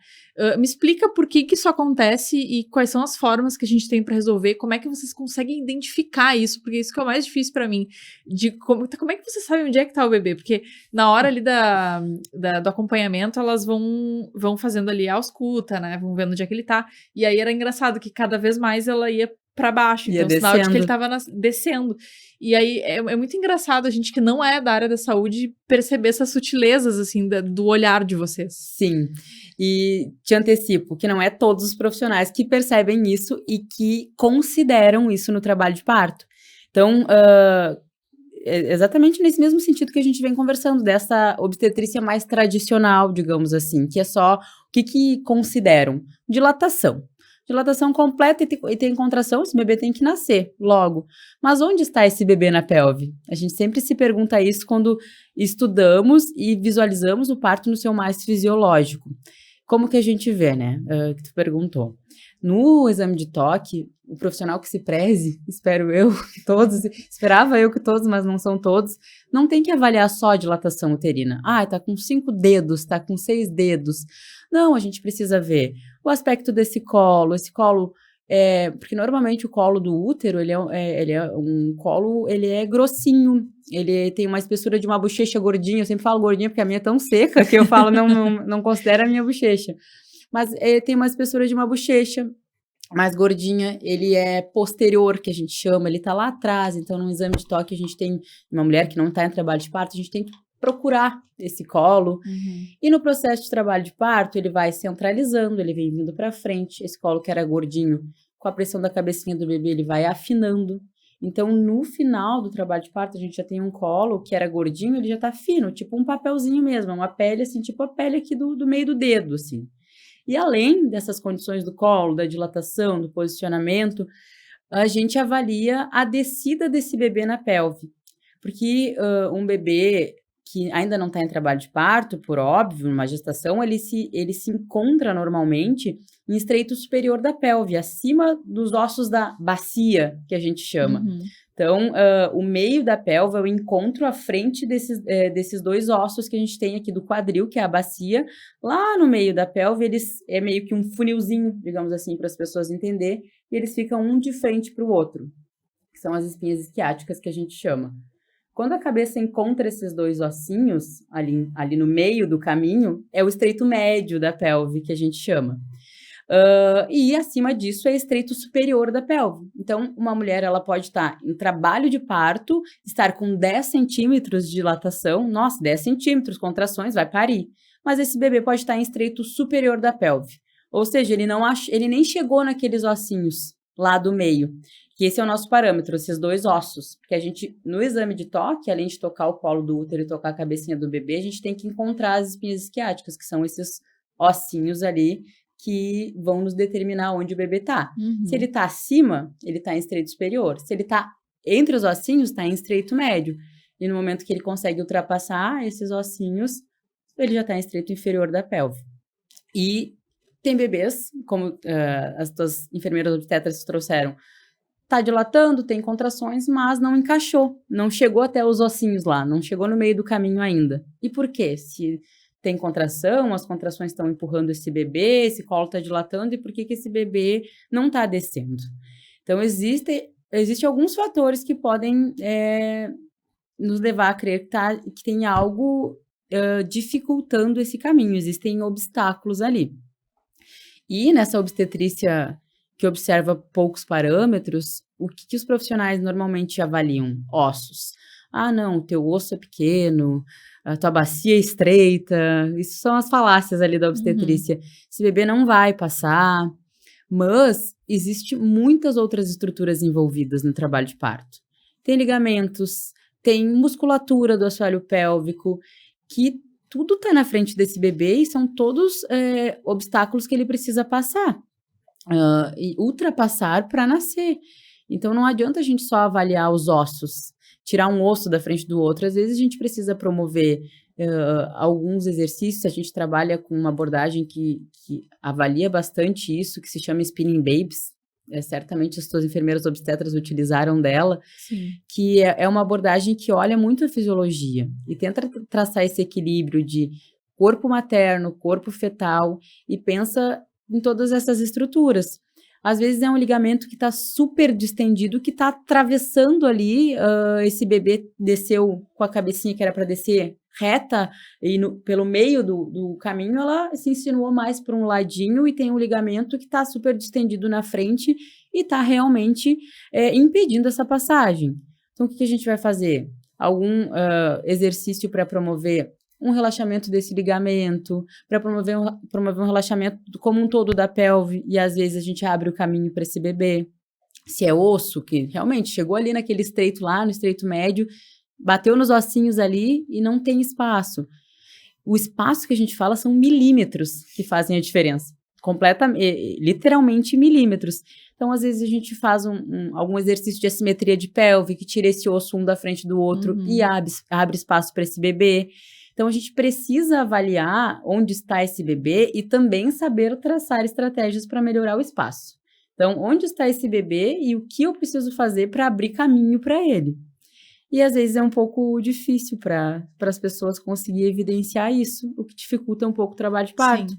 Me explica por que isso acontece e quais são as formas que a gente tem para resolver, como é que vocês conseguem identificar isso, porque isso que é o mais difícil para mim, de como é que você sabe onde é que tá o bebê, porque na hora ali do acompanhamento, elas vão fazendo ali a ausculta, né, vão vendo onde é que ele tá, e aí era engraçado que cada vez mais ela ia para baixo, então sinal de que ele tava descendo. E aí é muito engraçado a gente que não é da área da saúde perceber essas sutilezas, assim, do olhar de vocês. Sim, e te antecipo que não é todos os profissionais que percebem isso e que consideram isso no trabalho de parto. Então, exatamente nesse mesmo sentido que a gente vem conversando, dessa obstetrícia mais tradicional, digamos assim, que é só o que consideram? Dilatação. Dilatação completa e tem contração, esse bebê tem que nascer logo. Mas onde está esse bebê na pelve? A gente sempre se pergunta isso quando estudamos e visualizamos o parto no seu mais fisiológico. Como que a gente vê, né? Que tu perguntou. No exame de toque, o profissional que se preze, espero eu que todos, esperava eu que todos, mas não são todos, não tem que avaliar só a dilatação uterina. Ah, tá com 5 dedos, tá com 6 dedos. Não, a gente precisa ver o aspecto desse colo, porque normalmente o colo do útero, ele é um colo, ele é grossinho, ele tem uma espessura de uma bochecha gordinha, eu sempre falo gordinha porque a minha é tão seca que eu falo não considera a minha bochecha, mas tem uma espessura de uma bochecha mais gordinha, ele é posterior, que a gente chama, ele tá lá atrás, então no exame de toque a gente tem uma mulher que não tá em trabalho de parto, a gente tem que procurar esse colo. E no processo de trabalho de parto, ele vai centralizando, ele vem vindo para frente, esse colo que era gordinho, com a pressão da cabecinha do bebê, ele vai afinando. Então, no final do trabalho de parto, a gente já tem um colo que era gordinho, ele já tá fino, tipo um papelzinho mesmo, uma pele assim, tipo a pele aqui do meio do dedo, assim. E além dessas condições do colo, da dilatação, do posicionamento, a gente avalia a descida desse bebê na pelve. Porque um bebê que ainda não está em trabalho de parto, por óbvio, numa gestação, ele se encontra normalmente em estreito superior da pelve, acima dos ossos da bacia, que a gente chama. Então, o meio da pelve é o encontro à frente desses dois ossos que a gente tem aqui do quadril, que é a bacia. Lá no meio da pelve, é meio que um funilzinho, digamos assim, para as pessoas entenderem, e eles ficam um de frente para o outro, que são as espinhas isquiáticas que a gente chama. Quando a cabeça encontra esses dois ossinhos, ali no meio do caminho, é o estreito médio da pelve, que a gente chama. E acima disso é estreito superior da pelve. Então, uma mulher ela pode estar em trabalho de parto, estar com 10 centímetros de dilatação, nossa, 10 centímetros, contrações, vai parir. Mas esse bebê pode estar em estreito superior da pelve. Ou seja, ele nem chegou naqueles ossinhos lá do meio. Que esse é o nosso parâmetro, esses dois ossos. Porque a gente, no exame de toque, além de tocar o colo do útero e tocar a cabecinha do bebê, a gente tem que encontrar as espinhas isquiáticas, que são esses ossinhos ali que vão nos determinar onde o bebê tá. Se ele tá acima, ele tá em estreito superior. Se ele tá entre os ossinhos, tá em estreito médio. E no momento que ele consegue ultrapassar esses ossinhos, ele já tá em estreito inferior da pelve. E tem bebês, como as tuas enfermeiras obstetras trouxeram, tá dilatando, tem contrações, mas não encaixou, não chegou até os ossinhos lá, não chegou no meio do caminho ainda. E por quê? Se tem contração, as contrações estão empurrando esse bebê, esse colo está dilatando, e por que esse bebê não está descendo? Então, existem alguns fatores que podem nos levar a crer que tem algo dificultando esse caminho, existem obstáculos ali. E nessa obstetrícia que observa poucos parâmetros, o que os profissionais normalmente avaliam? Ossos. Ah, não, o teu osso é pequeno, a tua bacia é estreita, isso são as falácias ali da obstetrícia. Esse bebê não vai passar, mas existem muitas outras estruturas envolvidas no trabalho de parto. Tem ligamentos, tem musculatura do assoalho pélvico, que tudo está na frente desse bebê e são todos obstáculos que ele precisa passar. E ultrapassar para nascer. Então, não adianta a gente só avaliar os ossos, tirar um osso da frente do outro. Às vezes, a gente precisa promover alguns exercícios. A gente trabalha com uma abordagem que avalia bastante isso, que se chama Spinning Babes. Certamente as suas enfermeiras obstetras utilizaram dela. Sim. Que é uma abordagem que olha muito a fisiologia e tenta traçar esse equilíbrio de corpo materno, corpo fetal e pensa em todas essas estruturas. Às vezes é um ligamento que está super distendido, que está atravessando ali, esse bebê desceu com a cabecinha que era para descer reta, e pelo meio do caminho ela se insinuou mais para um ladinho e tem um ligamento que está super distendido na frente e está realmente impedindo essa passagem. Então, o que a gente vai fazer? Algum exercício para promover um relaxamento desse ligamento, para promover um relaxamento como um todo da pelve, e às vezes a gente abre o caminho para esse bebê. Se é osso, que realmente chegou ali naquele estreito lá, no estreito médio, bateu nos ossinhos ali e não tem espaço. O espaço que a gente fala são milímetros que fazem a diferença. literalmente milímetros. Então, às vezes, a gente faz algum exercício de assimetria de pelve, que tira esse osso um da frente do outro e abre espaço para esse bebê. Então, a gente precisa avaliar onde está esse bebê e também saber traçar estratégias para melhorar o espaço. Então, onde está esse bebê e o que eu preciso fazer para abrir caminho para ele? E, às vezes, é um pouco difícil para as pessoas conseguir evidenciar isso, o que dificulta um pouco o trabalho de parto.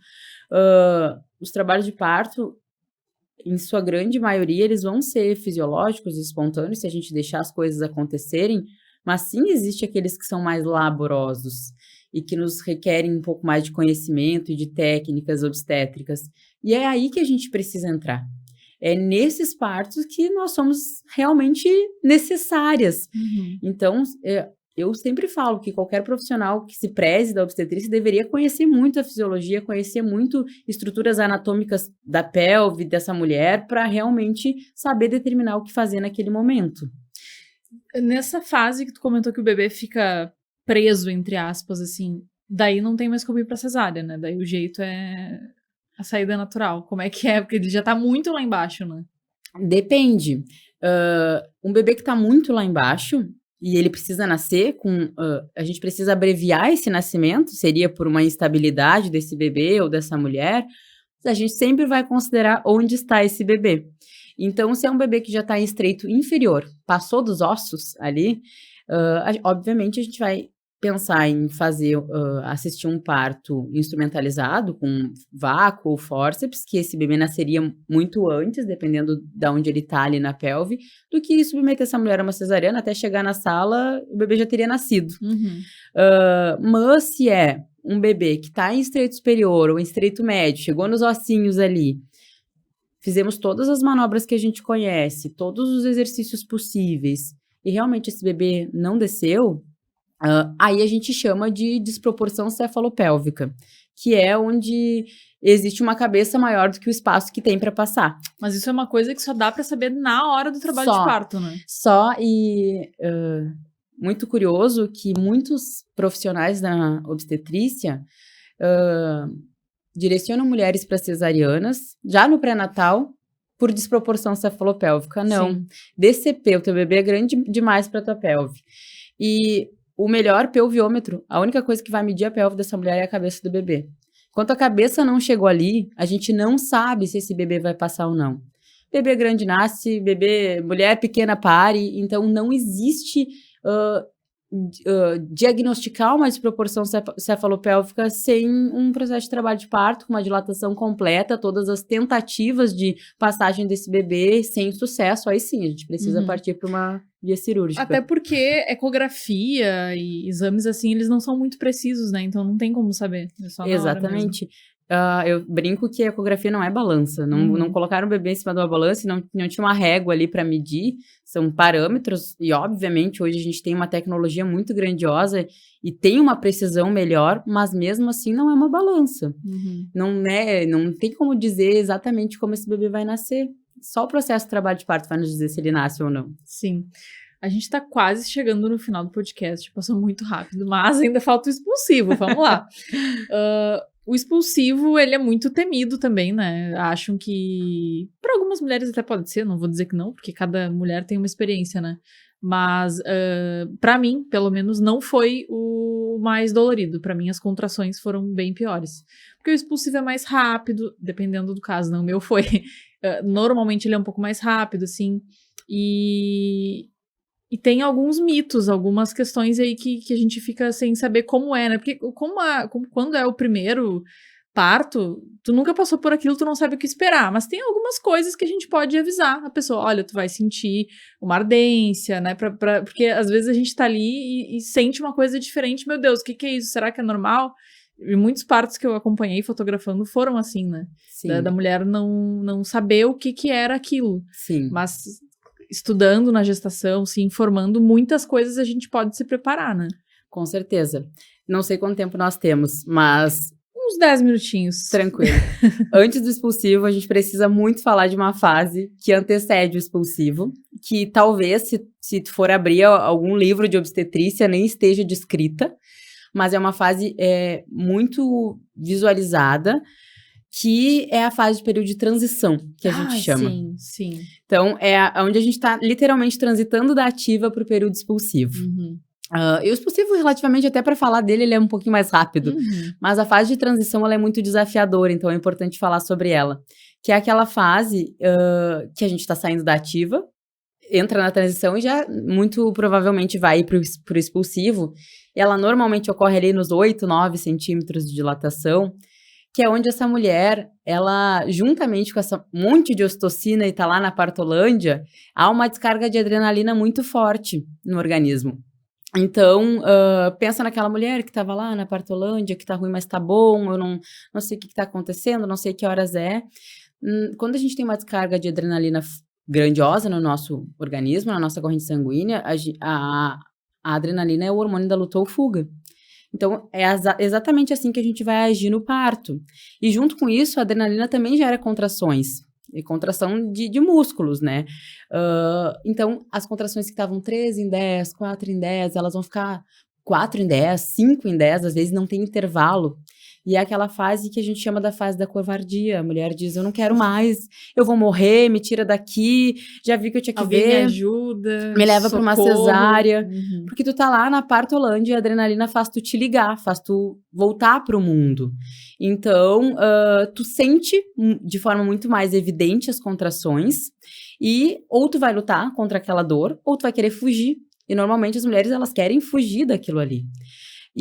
Os trabalhos de parto, em sua grande maioria, eles vão ser fisiológicos e espontâneos, se a gente deixar as coisas acontecerem, mas sim existe aqueles que são mais laborosos e que nos requerem um pouco mais de conhecimento e de técnicas obstétricas. E é aí que a gente precisa entrar. É nesses partos que nós somos realmente necessárias. Então, eu sempre falo que qualquer profissional que se preze da obstetrícia deveria conhecer muito a fisiologia, conhecer muito estruturas anatômicas da pelve dessa mulher para realmente saber determinar o que fazer naquele momento. Nessa fase que tu comentou que o bebê fica preso, entre aspas, assim, daí não tem mais como ir pra cesárea, né? Daí o jeito é a saída natural. Como é que é? Porque ele já tá muito lá embaixo, né? Depende. Um bebê que tá muito lá embaixo e ele precisa nascer a gente precisa abreviar esse nascimento, seria por uma instabilidade desse bebê ou dessa mulher, a gente sempre vai considerar onde está esse bebê. Então, se é um bebê que já está em estreito inferior, passou dos ossos ali, obviamente a gente vai pensar em assistir um parto instrumentalizado com vácuo ou fórceps, que esse bebê nasceria muito antes, dependendo de onde ele está ali na pelve, do que submeter essa mulher a uma cesariana, até chegar na sala, o bebê já teria nascido. Mas se é um bebê que está em estreito superior ou em estreito médio, chegou nos ossinhos ali, fizemos todas as manobras que a gente conhece, todos os exercícios possíveis, e realmente esse bebê não desceu, aí a gente chama de desproporção cefalopélvica, que é onde existe uma cabeça maior do que o espaço que tem para passar. Mas isso é uma coisa que só dá para saber na hora do trabalho de parto, né? Muito curioso que muitos profissionais da obstetrícia direcionam mulheres para cesarianas, já no pré-natal, por desproporção cefalopélvica. Não. Sim. DCP, o teu bebê é grande demais para tua pelve. E o melhor pelviômetro, a única coisa que vai medir a pelve dessa mulher é a cabeça do bebê. Enquanto a cabeça não chegou ali, a gente não sabe se esse bebê vai passar ou não. Bebê grande nasce, mulher pequena pare, então não existe diagnosticar uma desproporção cefalopélvica sem um processo de trabalho de parto, com uma dilatação completa, todas as tentativas de passagem desse bebê sem sucesso, aí sim, a gente precisa partir para uma via cirúrgica. Até porque ecografia e exames assim, eles não são muito precisos, né? Então não tem como saber. É só exatamente. Eu brinco que a ecografia não é balança. Não colocaram o bebê em cima de uma balança e não tinha uma régua ali para medir. São parâmetros e, obviamente, hoje a gente tem uma tecnologia muito grandiosa e tem uma precisão melhor, mas mesmo assim não é uma balança. Não tem como dizer exatamente como esse bebê vai nascer. Só o processo de trabalho de parto vai nos dizer se ele nasce ou não. Sim. A gente tá quase chegando no final do podcast, passou muito rápido, mas ainda falta o expulsivo, vamos lá. O expulsivo, ele é muito temido também, né? Acham que... Para algumas mulheres até pode ser, não vou dizer que não, porque cada mulher tem uma experiência, né? Mas, para mim, pelo menos, não foi o mais dolorido. Para mim, as contrações foram bem piores. Porque o expulsivo é mais rápido, dependendo do caso, não, o meu foi. Normalmente ele é um pouco mais rápido, assim, E tem alguns mitos, algumas questões aí que a gente fica sem saber como é, né? Porque quando é o primeiro parto, tu nunca passou por aquilo, tu não sabe o que esperar. Mas tem algumas coisas que a gente pode avisar a pessoa. Olha, tu vai sentir uma ardência, né? Porque às vezes a gente tá ali e sente uma coisa diferente. Meu Deus, o que é isso? Será que é normal? E muitos partos que eu acompanhei fotografando foram assim, né? Da mulher não saber o que era aquilo. Sim. Mas... estudando na gestação, se informando, muitas coisas a gente pode se preparar, né? Com certeza. Não sei quanto tempo nós temos, mas... uns 10 minutinhos. Tranquilo. Antes do expulsivo, a gente precisa muito falar de uma fase que antecede o expulsivo, que talvez, se tu for abrir algum livro de obstetrícia, nem esteja descrita, mas é uma fase muito visualizada, que é a fase de período de transição, que a gente chama. Sim, sim. Então, onde a gente está literalmente transitando da ativa para o período expulsivo. E o expulsivo, relativamente, até para falar dele, ele é um pouquinho mais rápido. Mas a fase de transição, ela é muito desafiadora, então é importante falar sobre ela. Que é aquela fase que a gente está saindo da ativa, entra na transição e já muito provavelmente vai para o expulsivo. E ela normalmente ocorre ali nos 8, 9 centímetros de dilatação, que é onde essa mulher, ela, juntamente com essa monte de ocitocina e tá lá na partolândia, há uma descarga de adrenalina muito forte no organismo. Então, pensa naquela mulher que estava lá na partolândia, que tá ruim, mas tá bom, eu não sei o que tá acontecendo, não sei que horas é. Quando a gente tem uma descarga de adrenalina grandiosa no nosso organismo, na nossa corrente sanguínea, a adrenalina é o hormônio da luta ou fuga. Então, é exatamente assim que a gente vai agir no parto. E junto com isso, a adrenalina também gera contrações. E contração de músculos, né? Então, as contrações que estavam 3 em 10, 4 em 10, elas vão ficar 4 em 10, 5 em 10, às vezes não tem intervalo. E é aquela fase que a gente chama da fase da covardia. A mulher diz, eu não quero mais, eu vou morrer, me tira daqui, já vi que eu tinha que Alguém ver. me ajuda, me leva para uma cesárea. Uhum. Porque tu tá lá na partolândia e a adrenalina faz tu te ligar, faz tu voltar pro mundo. Então, tu sente de forma muito mais evidente as contrações e ou tu vai lutar contra aquela dor ou tu vai querer fugir. E normalmente as mulheres, elas querem fugir daquilo ali.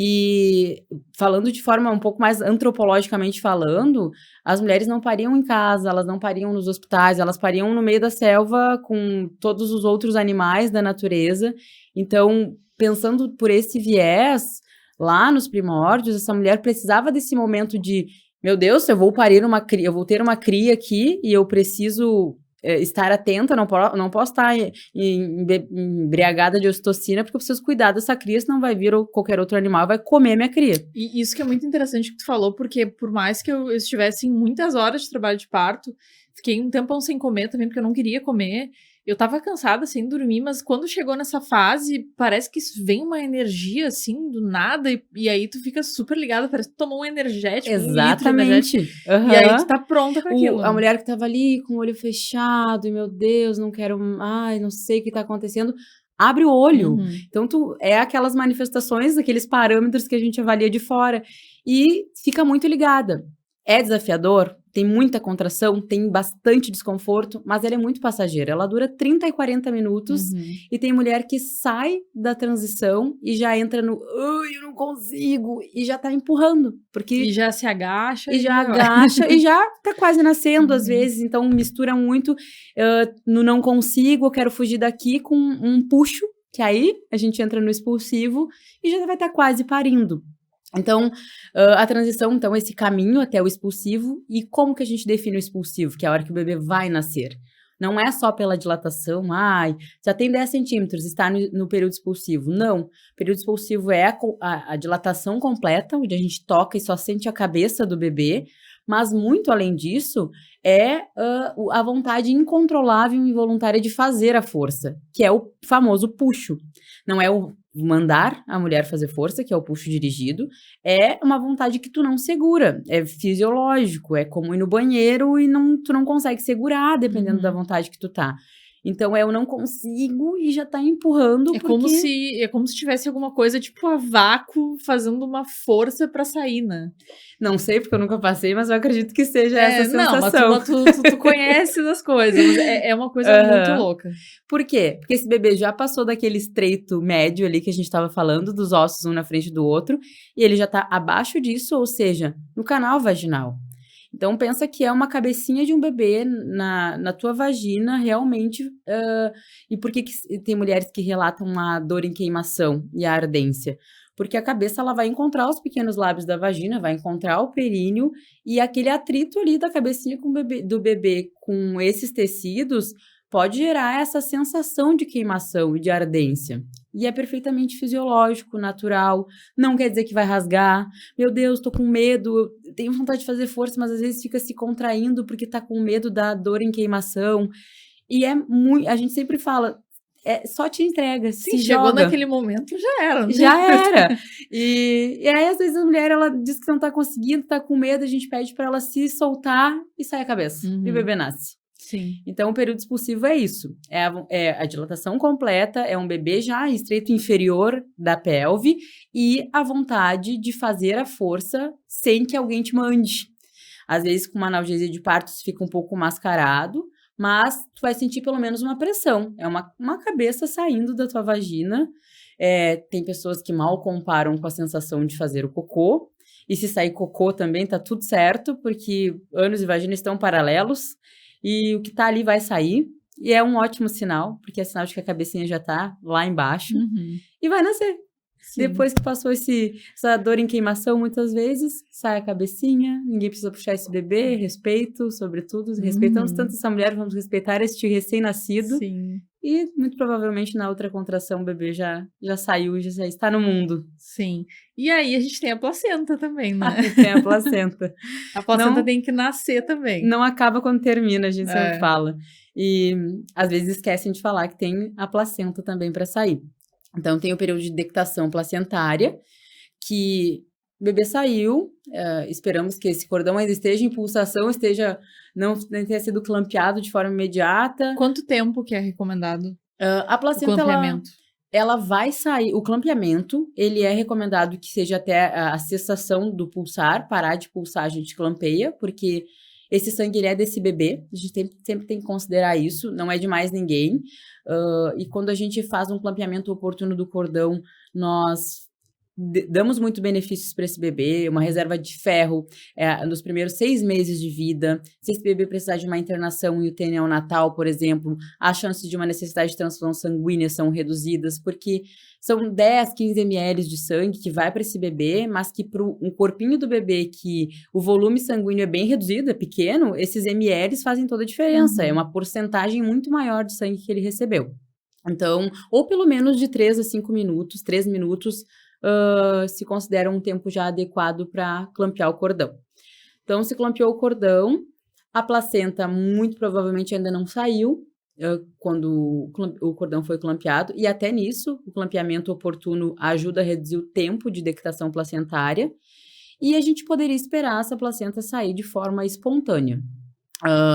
E falando de forma um pouco mais antropologicamente falando, as mulheres não pariam em casa, elas não pariam nos hospitais, elas pariam no meio da selva com todos os outros animais da natureza. Então, pensando por esse viés, lá nos primórdios, essa mulher precisava desse momento de, meu Deus, eu vou parir uma cria, eu vou ter uma cria aqui e eu preciso estar atenta, não posso estar embriagada de ocitocina, porque eu preciso cuidar dessa cria, senão vai vir qualquer outro animal e vai comer minha cria. E isso que é muito interessante que tu falou, porque por mais que eu estivesse em muitas horas de trabalho de parto, fiquei um tempão sem comer também, porque eu não queria comer. Eu tava cansada, sem dormir, mas quando chegou nessa fase, parece que vem uma energia, assim, do nada, e aí tu fica super ligada, parece que tu tomou um energético, Exatamente. Um litro de energético, e aí tu tá pronta com aquilo. A mulher que tava ali com o olho fechado, e meu Deus, não quero, não sei o que tá acontecendo, abre o olho. Então, é aquelas manifestações, aqueles parâmetros que a gente avalia de fora, e fica muito ligada. É desafiador? Tem muita contração, tem bastante desconforto, mas ela é muito passageira. Ela dura 30 e 40 minutos e tem mulher que sai da transição e já entra no eu não consigo, e já tá empurrando. E já se agacha. E já agacha e já tá quase nascendo, às vezes. Então, mistura muito no não consigo, eu quero fugir daqui, com um puxo, que aí a gente entra no expulsivo e já vai estar quase parindo. Então, a transição, então, esse caminho até o expulsivo. E como que a gente define o expulsivo? Que é a hora que o bebê vai nascer. Não é só pela dilatação, já tem 10 centímetros, está no período expulsivo. Não, o período expulsivo é a dilatação completa, onde a gente toca e só sente a cabeça do bebê. Mas, muito além disso, é a vontade incontrolável e involuntária de fazer a força, que é o famoso puxo. Não é o mandar a mulher fazer força, que é o puxo dirigido, é uma vontade que tu não segura, é fisiológico, é como ir no banheiro e tu não consegue segurar, dependendo da vontade que tu tá. Então, eu não consigo e já tá empurrando. Como se tivesse alguma coisa, tipo a vácuo, fazendo uma força pra sair, né? Não sei, porque eu nunca passei, mas eu acredito que seja essa sensação. Não, mas tu conhece das coisas, mas é uma coisa muito louca. Por quê? Porque esse bebê já passou daquele estreito médio ali que a gente tava falando, dos ossos um na frente do outro, e ele já tá abaixo disso, ou seja, no canal vaginal. Então, pensa que é uma cabecinha de um bebê na tua vagina, realmente. E por que tem mulheres que relatam a dor em queimação e a ardência? Porque a cabeça, ela vai encontrar os pequenos lábios da vagina, vai encontrar o períneo, e aquele atrito ali da cabecinha do bebê com esses tecidos pode gerar essa sensação de queimação e de ardência. E é perfeitamente fisiológico, natural, não quer dizer que vai rasgar. Meu Deus, tô com medo, eu tenho vontade de fazer força, mas às vezes fica se contraindo porque tá com medo da dor em queimação. E a gente sempre fala, só te entrega, Sim, se chegou joga. naquele momento, já era. Né? Já era. E aí, às vezes, a mulher, ela diz que não tá conseguindo, tá com medo, a gente pede pra ela se soltar e sai a cabeça. E o bebê nasce. Sim. Então, o período expulsivo é isso. É a dilatação completa, é um bebê já em estreito inferior da pelve e a vontade de fazer a força sem que alguém te mande. Às vezes, com uma analgesia de parto, isso fica um pouco mascarado, mas tu vai sentir pelo menos uma pressão. É uma cabeça saindo da tua vagina. Tem pessoas que mal comparam com a sensação de fazer o cocô. E se sair cocô também, tá tudo certo, porque ânus e vagina estão paralelos. E o que tá ali vai sair. E é um ótimo sinal, porque é sinal de que a cabecinha já tá lá embaixo. E vai nascer. Sim. Depois que passou essa dor em queimação, muitas vezes, sai a cabecinha, ninguém precisa puxar esse bebê, respeito, sobretudo, respeitamos tanto essa mulher, vamos respeitar este recém-nascido. Sim. E, muito provavelmente, na outra contração, o bebê já saiu, já está no mundo. Sim. E aí, a gente tem a placenta também, né? Tem a placenta. A placenta tem que nascer também. Não acaba quando termina, a gente sempre fala. E, às vezes, esquecem de falar que tem a placenta também para sair. Então, tem o período de dectação placentária, que o bebê saiu, esperamos que esse cordão ainda esteja em pulsação, não tenha sido clampeado de forma imediata. Quanto tempo que é recomendado? A placenta, o clampeamento? Ela vai sair, o clampeamento, ele é recomendado que seja até a cessação do pulsar, parar de pulsar, a gente clampeia, porque esse sangue, ele é desse bebê, a gente sempre tem que considerar isso, não é de mais ninguém. E quando a gente faz um clampeamento oportuno do cordão, nós damos muito benefícios para esse bebê, uma reserva de ferro nos primeiros 6 meses de vida. Se esse bebê precisar de uma internação e UTI neonatal, por exemplo, as chances de uma necessidade de transfusão sanguínea são reduzidas, porque são 10, 15 ml de sangue que vai para esse bebê, mas que para um corpinho do bebê que o volume sanguíneo é bem reduzido, é pequeno, esses ml fazem toda a diferença. É uma porcentagem muito maior de sangue que ele recebeu. Então, ou pelo menos de 3 a 5 minutos, 3 minutos, se considera um tempo já adequado para clampear o cordão. Então, se clampeou o cordão, a placenta muito provavelmente ainda não saiu quando o cordão foi clampeado, e até nisso, o clampeamento oportuno ajuda a reduzir o tempo de dectação placentária, e a gente poderia esperar essa placenta sair de forma espontânea.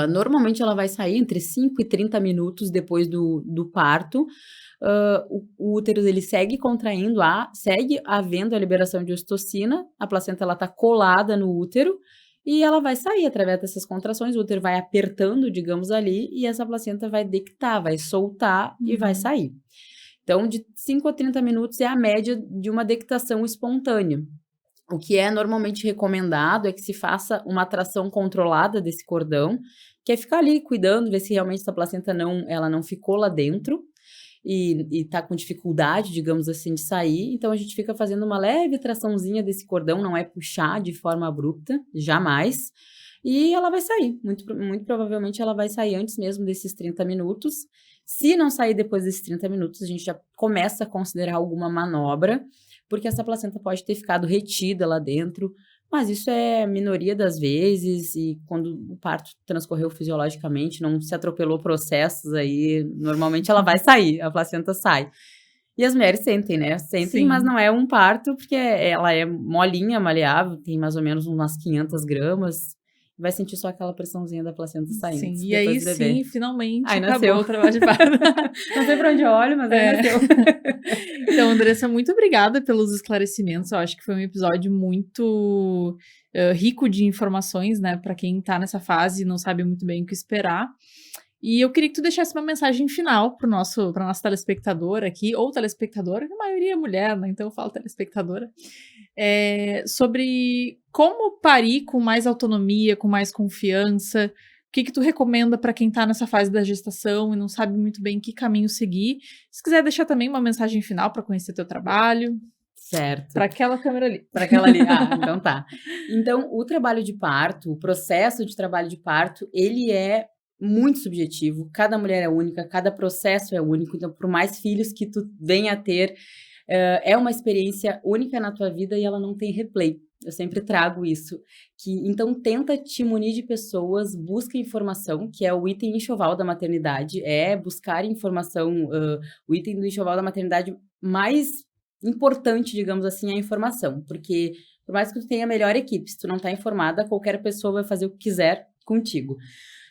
Normalmente ela vai sair entre 5 e 30 minutos depois do parto. O útero ele segue contraindo, segue havendo a liberação de ocitocina, a placenta ela está colada no útero e ela vai sair através dessas contrações, o útero vai apertando, digamos ali, e essa placenta vai dectar, vai soltar e vai sair. Então, de 5 a 30 minutos é a média de uma dectação espontânea. O que é normalmente recomendado é que se faça uma atração controlada desse cordão, que é ficar ali cuidando, ver se realmente essa placenta ela não ficou lá dentro e tá com dificuldade, digamos assim, de sair. Então, a gente fica fazendo uma leve traçãozinha desse cordão, não é puxar de forma abrupta, jamais. E ela vai sair, muito provavelmente ela vai sair antes mesmo desses 30 minutos. Se não sair depois desses 30 minutos, a gente já começa a considerar alguma manobra, porque essa placenta pode ter ficado retida lá dentro, mas isso é a minoria das vezes, e quando o parto transcorreu fisiologicamente, não se atropelou processos aí, normalmente ela vai sair, a placenta sai. E as mulheres sentem, né? Sentem, sim, mas não é um parto, porque ela é molinha, maleável, tem mais ou menos umas 500 gramas, vai sentir só aquela pressãozinha da placenta saindo. Sim, e aí sim, finalmente aí acabou nasceu o trabalho de parto. Não sei pra onde eu olho, mas aí nasceu. Então, Andressa, muito obrigada pelos esclarecimentos. Eu acho que foi um episódio muito rico de informações, né? Pra quem tá nessa fase e não sabe muito bem o que esperar. E eu queria que tu deixasse uma mensagem final pra nossa telespectadora aqui, ou telespectadora, que a maioria é mulher, né? Então eu falo telespectadora. Sobre como parir com mais autonomia, com mais confiança. O que tu recomenda para quem tá nessa fase da gestação e não sabe muito bem que caminho seguir? Se quiser deixar também uma mensagem final para conhecer teu trabalho. Certo. Para aquela câmera ali. Para aquela ali. Então tá. Então, o trabalho de parto, o processo de trabalho de parto, ele é muito subjetivo. Cada mulher é única, cada processo é único. Então, por mais filhos que tu venha a ter, é uma experiência única na tua vida e ela não tem replay. eu sempre trago isso, que então tenta te munir de pessoas, busca informação, que é o item enxoval da maternidade, é buscar informação, o item do enxoval da maternidade mais importante, digamos assim, é a informação, porque por mais que tu tenha a melhor equipe, se tu não tá informada, qualquer pessoa vai fazer o que quiser contigo.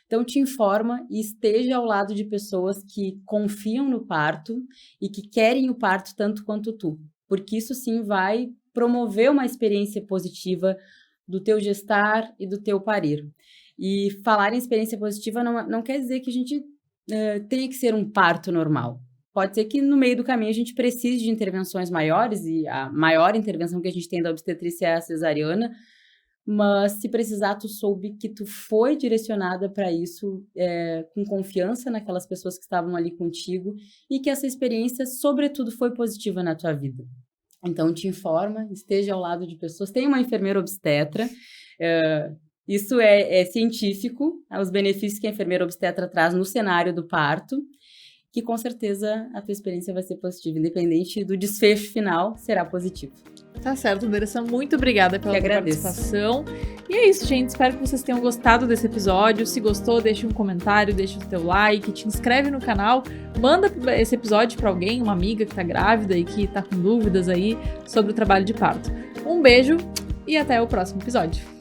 Então, te informa e esteja ao lado de pessoas que confiam no parto e que querem o parto tanto quanto tu, porque isso sim vai promover uma experiência positiva do teu gestar e do teu parir. E falar em experiência positiva não quer dizer que a gente tenha que ser um parto normal. Pode ser que no meio do caminho a gente precise de intervenções maiores, e a maior intervenção que a gente tem da obstetrícia é a cesariana, mas se precisar, tu soube que tu foi direcionada para isso, com confiança naquelas pessoas que estavam ali contigo e que essa experiência, sobretudo, foi positiva na tua vida. Então, te informa, esteja ao lado de pessoas. Tem uma enfermeira obstetra, isso é científico, os benefícios que a enfermeira obstetra traz no cenário do parto, que com certeza a tua experiência vai ser positiva, independente do desfecho final, será positivo. Tá certo, Andressa, muito obrigada pela tua participação. E é isso, gente, espero que vocês tenham gostado desse episódio. Se gostou, deixa um comentário, deixa o teu like, te inscreve no canal, manda esse episódio para alguém, uma amiga que tá grávida e que tá com dúvidas aí sobre o trabalho de parto. Um beijo e até o próximo episódio.